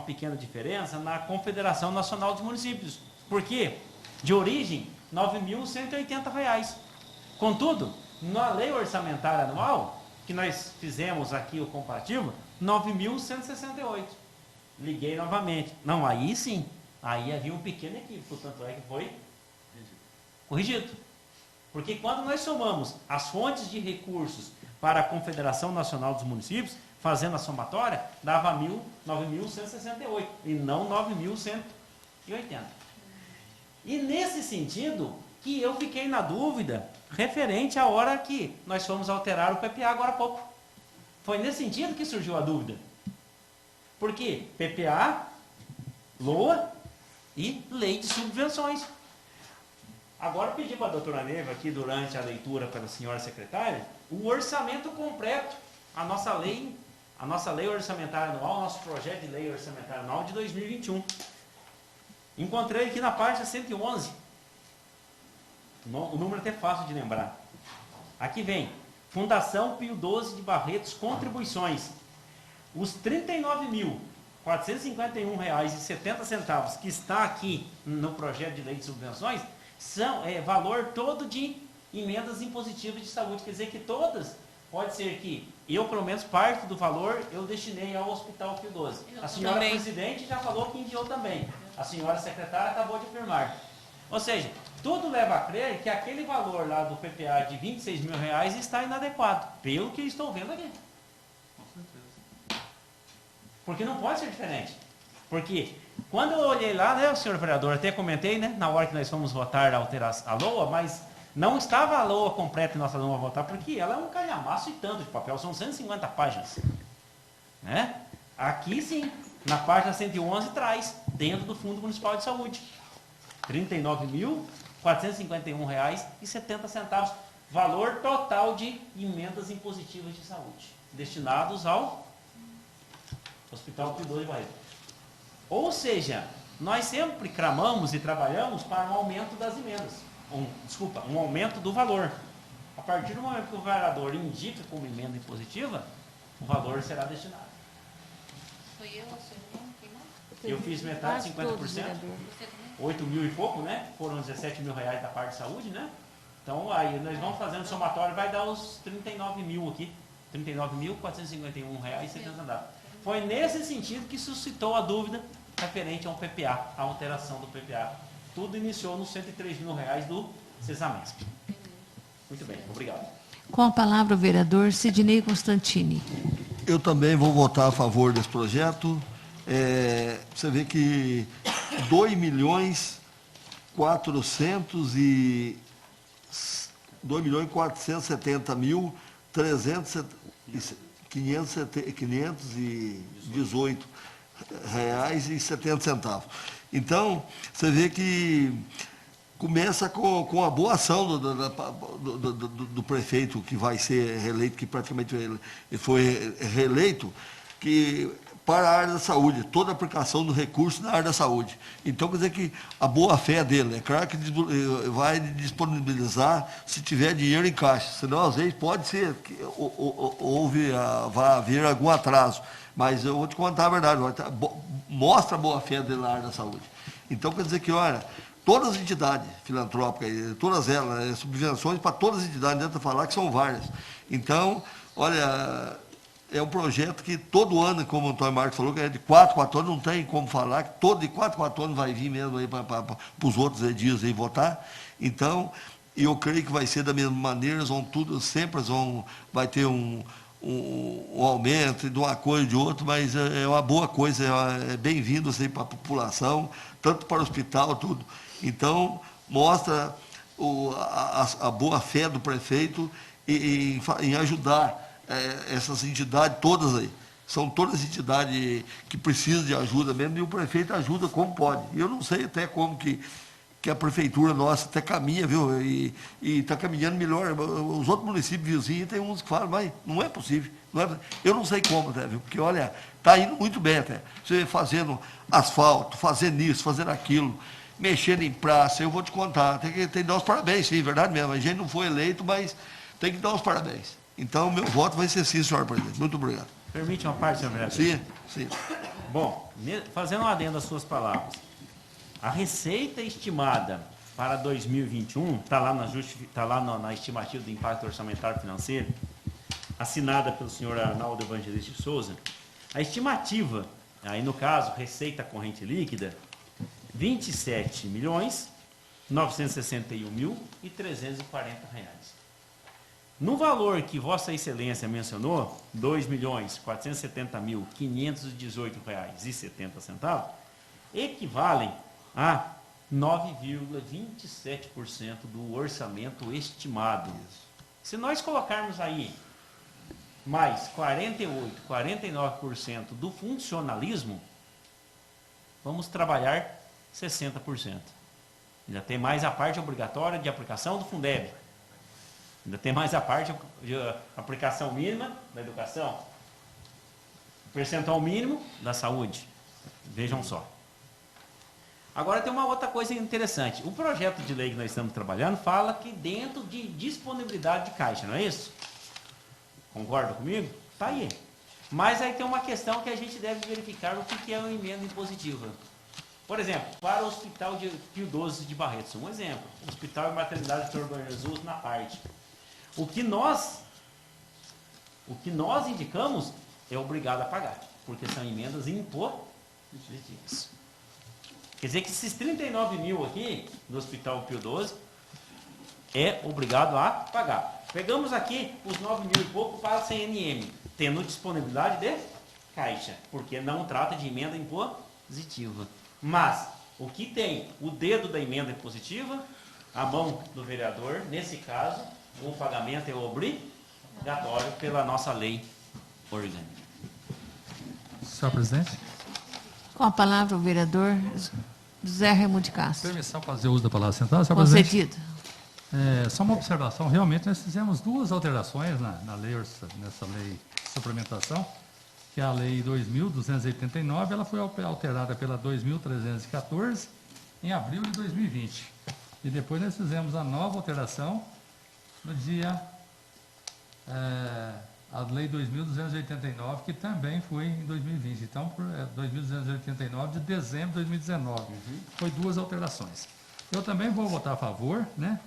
pequena diferença na Confederação Nacional dos Municípios. Por quê? De origem, R$ 9.180. Contudo, na lei orçamentária anual, que nós fizemos aqui o comparativo, 9.168. Liguei novamente. Não, aí sim. Aí havia um pequeno equívoco, tanto é que foi corrigido. Porque quando nós somamos as fontes de recursos para a Confederação Nacional dos Municípios, fazendo a somatória, dava 9.168 e não 9.180. E nesse sentido que eu fiquei na dúvida referente à hora que nós fomos alterar o PPA agora há pouco. Foi nesse sentido que surgiu a dúvida. Por quê? PPA, LOA e Lei de Subvenções. Agora pedi para a doutora Neva aqui durante a leitura pela senhora secretária o orçamento completo, a nossa lei orçamentária anual, nosso projeto de lei orçamentária anual de 2021. Encontrei aqui na página 111. O número é até fácil de lembrar. Aqui vem, Fundação Pio XII de Barretos, contribuições. Os R$ 39.451,70 que está aqui no projeto de lei de subvenções são valor todo de emendas impositivas de saúde. Quer dizer que todas, pode ser que eu, pelo menos, parte do valor eu destinei ao Hospital Pio XII. A senhora presidente já falou que enviou também. A senhora secretária acabou de afirmar. Ou seja, tudo leva a crer que aquele valor lá do PPA de R$ 26.000 está inadequado, pelo que eu estou vendo aqui. Porque não pode ser diferente. Porque quando eu olhei lá, né, senhor vereador, até comentei, né, na hora que nós fomos votar a LOA, mas não estava a LOA completa em nossa LOA a votar, porque ela é um calhamaço e tanto de papel, são 150 páginas. Né? Aqui sim, na página 111 traz, dentro do Fundo Municipal de Saúde, R$ 39.451,70, valor total de emendas impositivas de saúde, destinados ao Hospital Pio XII de Barretos. Ou seja, nós sempre clamamos e trabalhamos para um aumento das emendas. Um aumento do valor. A partir do momento que o vereador indica como emenda impositiva, o valor será destinado. Foi eu, a sua irmã, quem mais? Eu fiz metade, 50%, 8 mil e pouco, né? Foram R$17.000 da parte de saúde, né? Então, aí nós vamos fazendo somatório, vai dar os 39 mil aqui. R$ 39.451,70. Foi nesse sentido que suscitou a dúvida referente ao PPA, a alteração do PPA. Tudo iniciou nos R$ 103.000 do CESAMESP. Muito bem, obrigado. Com a palavra o vereador Sidnei Constantini. Eu também vou votar a favor desse projeto. Você vê que 2.400.518,70. Então, você vê que começa com a boa ação do prefeito que vai ser reeleito, que praticamente ele foi reeleito, que para a área da saúde, toda a aplicação do recurso na área da saúde. Então, quer dizer que a boa-fé dele, é claro que vai disponibilizar se tiver dinheiro em caixa, senão, às vezes, pode ser que vai haver algum atraso. Mas eu vou te contar a verdade, mostra a boa-fé dele na área da saúde. Então, quer dizer que, olha, todas as entidades filantrópicas, todas elas, subvenções para todas as entidades, não adianta falar que são várias. Então, olha, é um projeto que todo ano, como o Antônio Marcos falou, que é de 4 anos, não tem como falar, que todo de 4 anos vai vir mesmo aí para os outros dias aí votar. Então, eu creio que vai ser da mesma maneira, vai ter um aumento de uma coisa e de outra, mas é uma boa coisa, é bem-vindo assim, para a população, tanto para o hospital, tudo. Então, mostra a boa-fé do prefeito em ajudar essas entidades todas aí. São todas entidades que precisam de ajuda mesmo, e o prefeito ajuda como pode. Eu não sei até como que a prefeitura nossa até caminha, viu? E está caminhando melhor. Os outros municípios vizinhos, tem uns que falam, mas não é possível. Eu não sei como até, viu? Porque, olha, está indo muito bem até. Você fazendo asfalto, fazendo isso, fazendo aquilo, mexendo em praça, eu vou te contar. Tem que dar os parabéns, sim, verdade mesmo. A gente não foi eleito, mas tem que dar os parabéns. Então, meu voto vai ser sim, senhor presidente. Muito obrigado. Permite uma parte, senhor vereador? Sim, sim. Bom, fazendo um adendo às suas palavras, a receita estimada para 2021, está lá, na estimativa do impacto orçamentário financeiro, assinada pelo senhor Arnaldo Evangelista de Souza, a estimativa, aí no caso, receita corrente líquida, R$ 27.961.340. No valor que Vossa Excelência mencionou, R$ 2.470.518,70, equivalem a 9,27% do orçamento estimado. Se nós colocarmos aí mais 48%, 49% do funcionalismo, vamos trabalhar 60%. Ainda tem mais a parte obrigatória de aplicação do Fundeb. Ainda tem mais a parte de aplicação mínima da educação. Percentual mínimo da saúde. Vejam só. Agora tem uma outra coisa interessante. O projeto de lei que nós estamos trabalhando fala que dentro de disponibilidade de caixa, não é isso? Concorda comigo? Está aí. Mas aí tem uma questão que a gente deve verificar o que é uma emenda impositiva. Por exemplo, para o Hospital de Pio XII de Barretos, um exemplo. Hospital e Maternidade Dr. Bom Jesus, na parte. O que nós indicamos é obrigado a pagar, porque são emendas impositivas. Quer dizer que esses 39 mil aqui, no Hospital Pio XII, é obrigado a pagar. Pegamos aqui os 9 mil e pouco para a CNM, tendo disponibilidade de caixa, porque não trata de emenda impositiva. Mas, o que tem o dedo da emenda impositiva, a mão do vereador, nesse caso, o pagamento é obrigatório pela nossa lei orgânica. Senhor presidente, Com a palavra o vereador José Raimundo Castro. permissão para fazer uso da palavra sentada, senhor presidente. Concedido. Só uma observação, realmente nós fizemos duas alterações na lei, nessa lei de suplementação, que é a lei 2.289, ela foi alterada pela 2.314 em abril de 2020. E depois nós fizemos a nova alteração no dia, a lei 2.289, que também foi em 2020. Então, 2.289 de dezembro de 2019. Foi duas alterações. Eu também vou votar a favor, né?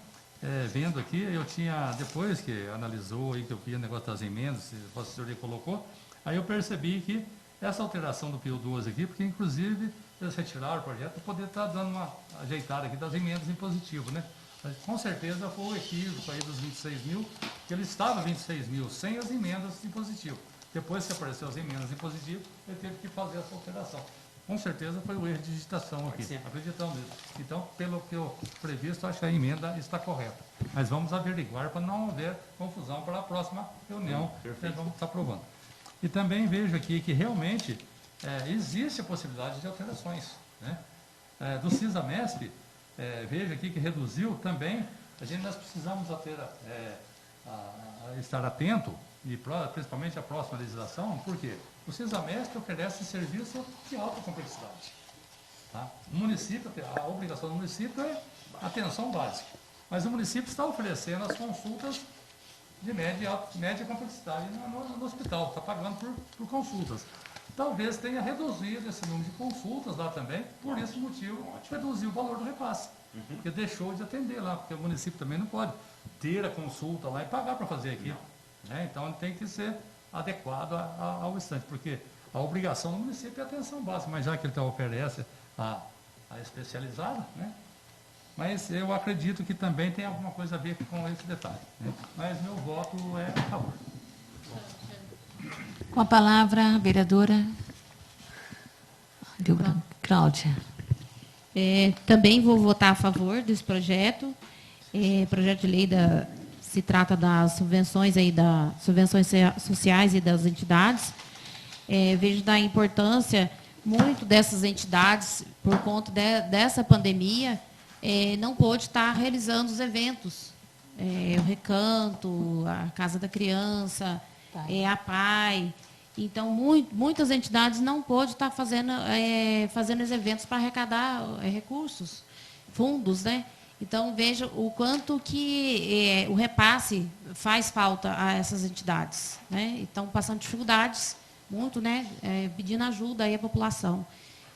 Vendo aqui, eu tinha, depois que analisou aí, que eu vi o negócio das emendas, que a senhoria colocou, aí eu percebi que essa alteração do Pio 12 aqui, porque inclusive eles retiraram o projeto para poder estar dando uma ajeitada aqui das emendas impositivas, né? Mas, com certeza foi o equívoco aí dos 26 mil, que ele estava 26 mil sem as emendas impositivas. Depois que apareceu as emendas impositivas, ele teve que fazer essa alteração. Com certeza foi o erro de digitação aqui, acreditamos nisso. Então, pelo que eu previsto, acho que a emenda está correta. Mas vamos averiguar para não haver confusão para a próxima reunião, que nós vamos estar aprovando. E também vejo aqui que realmente existe a possibilidade de alterações, né? Do CISA-MESP, vejo aqui que reduziu também, nós precisamos estar atento, e principalmente a próxima legislação, por quê? O CISA-MESP oferece serviço de alta complexidade. Tá? O município, a obrigação do município é atenção básica, mas o município está oferecendo as consultas de média complexidade no hospital, está pagando por consultas. Talvez tenha reduzido esse número de consultas lá também, por esse motivo, reduziu o valor do repasse, porque deixou de atender lá, porque o município também não pode ter a consulta lá e pagar para fazer aqui. Né? Então, ele tem que ser adequado ao instante, porque a obrigação do município é a atenção básica, mas já que ele oferece a especializada, né? Mas eu acredito que também tem alguma coisa a ver com esse detalhe, né? Mas meu voto é a favor. Com a palavra a vereadora Cláudia. Também vou votar a favor desse projeto. Projeto de lei se trata das subvenções sociais e das entidades. Vejo da importância muito dessas entidades, por conta dessa pandemia, não pôde estar realizando os eventos. O Recanto, a Casa da Criança, a PAI. Então, muitas entidades não pôde estar fazendo os eventos para arrecadar recursos, fundos, né? Então, veja o quanto que o repasse faz falta a essas entidades, né? Estão passando dificuldades muito, né, pedindo ajuda aí à população.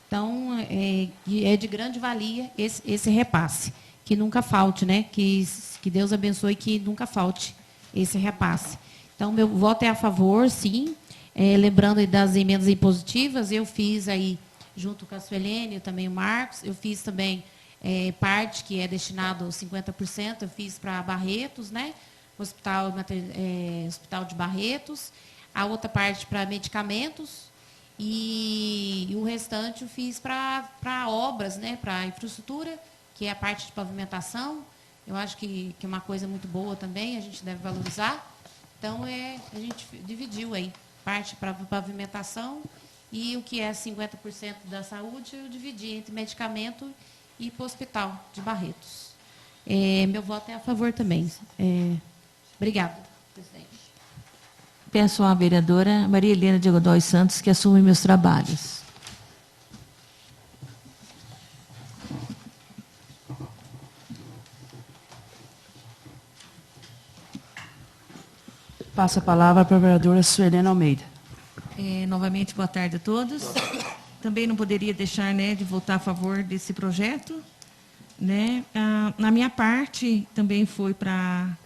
Então, é de grande valia esse repasse, que nunca falte, né, que Deus abençoe, que nunca falte esse repasse. Então, meu voto é a favor, sim. Lembrando aí das emendas impositivas, eu fiz aí, junto com a Suelene e também o Marcos, eu fiz também parte que é destinado 50%, eu fiz para Barretos, né, Hospital de Barretos, a outra parte para medicamentos, e o restante eu fiz para obras, né, para infraestrutura, que é a parte de pavimentação. Eu acho que é uma coisa muito boa também, a gente deve valorizar. Então, a gente dividiu aí, parte para pavimentação e o que é 50% da saúde, eu dividi entre medicamento e para o Hospital de Barretos. Meu voto é a favor também. Obrigada, presidente. Peço à vereadora Maria Helena de Godoy Santos que assume meus trabalhos. Passo a palavra para a vereadora Suelene Almeida. Novamente, boa tarde a todos. Também não poderia deixar, né, de votar a favor desse projeto, né? Na minha parte, também foi para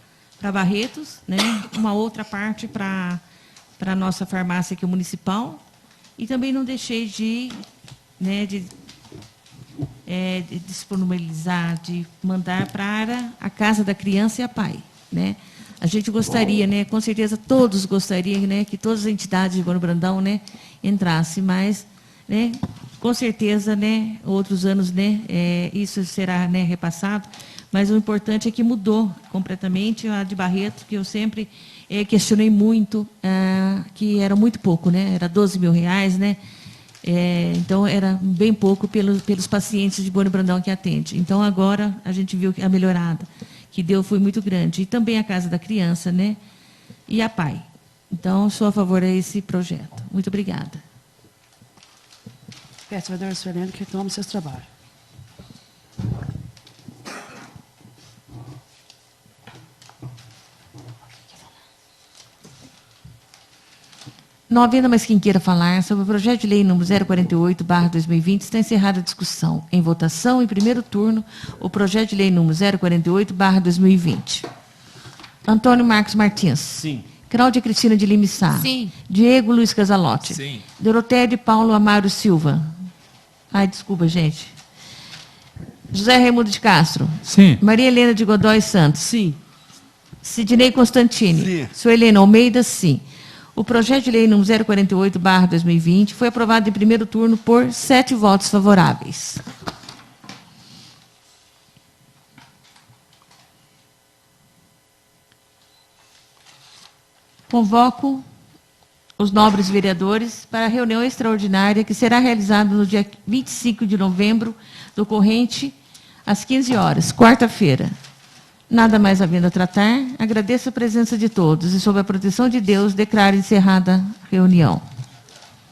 Barretos, né? Uma outra parte para a nossa farmácia aqui municipal. E também não deixei de disponibilizar, de mandar para a Casa da Criança e a Pai, né? A gente gostaria, né, com certeza todos gostariam, né, que todas as entidades de Bom Brandão, né, entrassem, mas, né, com certeza, né, outros anos, né, isso será, né, repassado, mas o importante é que mudou completamente a de Barretos, que eu sempre questionei muito, que era muito pouco, né, era 12 mil reais, né, então era bem pouco pelos pacientes de Bom Brandão que atende. Então agora a gente viu que a melhorada que deu foi muito grande. E também a Casa da Criança, né? E a Pai. Então, sou a favor desse projeto. Muito obrigada. Peço à vereadora Suelene que tome seus trabalhos. Não havendo mais quem queira falar sobre o projeto de lei número 048/2020, está encerrada a discussão. Em votação, em primeiro turno, o projeto de lei número 048/2020. Antônio Marcos Martins. Sim. Cláudia Cristina de Lima Sá. Sim. Diego Luiz Casalotti. Sim. Doroteia de Paulo Amaro Silva. Ai, desculpa, gente. José Raimundo de Castro. Sim. Maria Helena de Godoy Santos. Sim. Sidney Constantini. Sim. Suelena Almeida, sim. O projeto de lei número 048/2020 foi aprovado em primeiro turno por 7 votos favoráveis. Convoco os nobres vereadores para a reunião extraordinária que será realizada no dia 25 de novembro do corrente, às 15 horas, quarta-feira. Nada mais havendo a tratar, agradeço a presença de todos e, sob a proteção de Deus, declaro encerrada a reunião.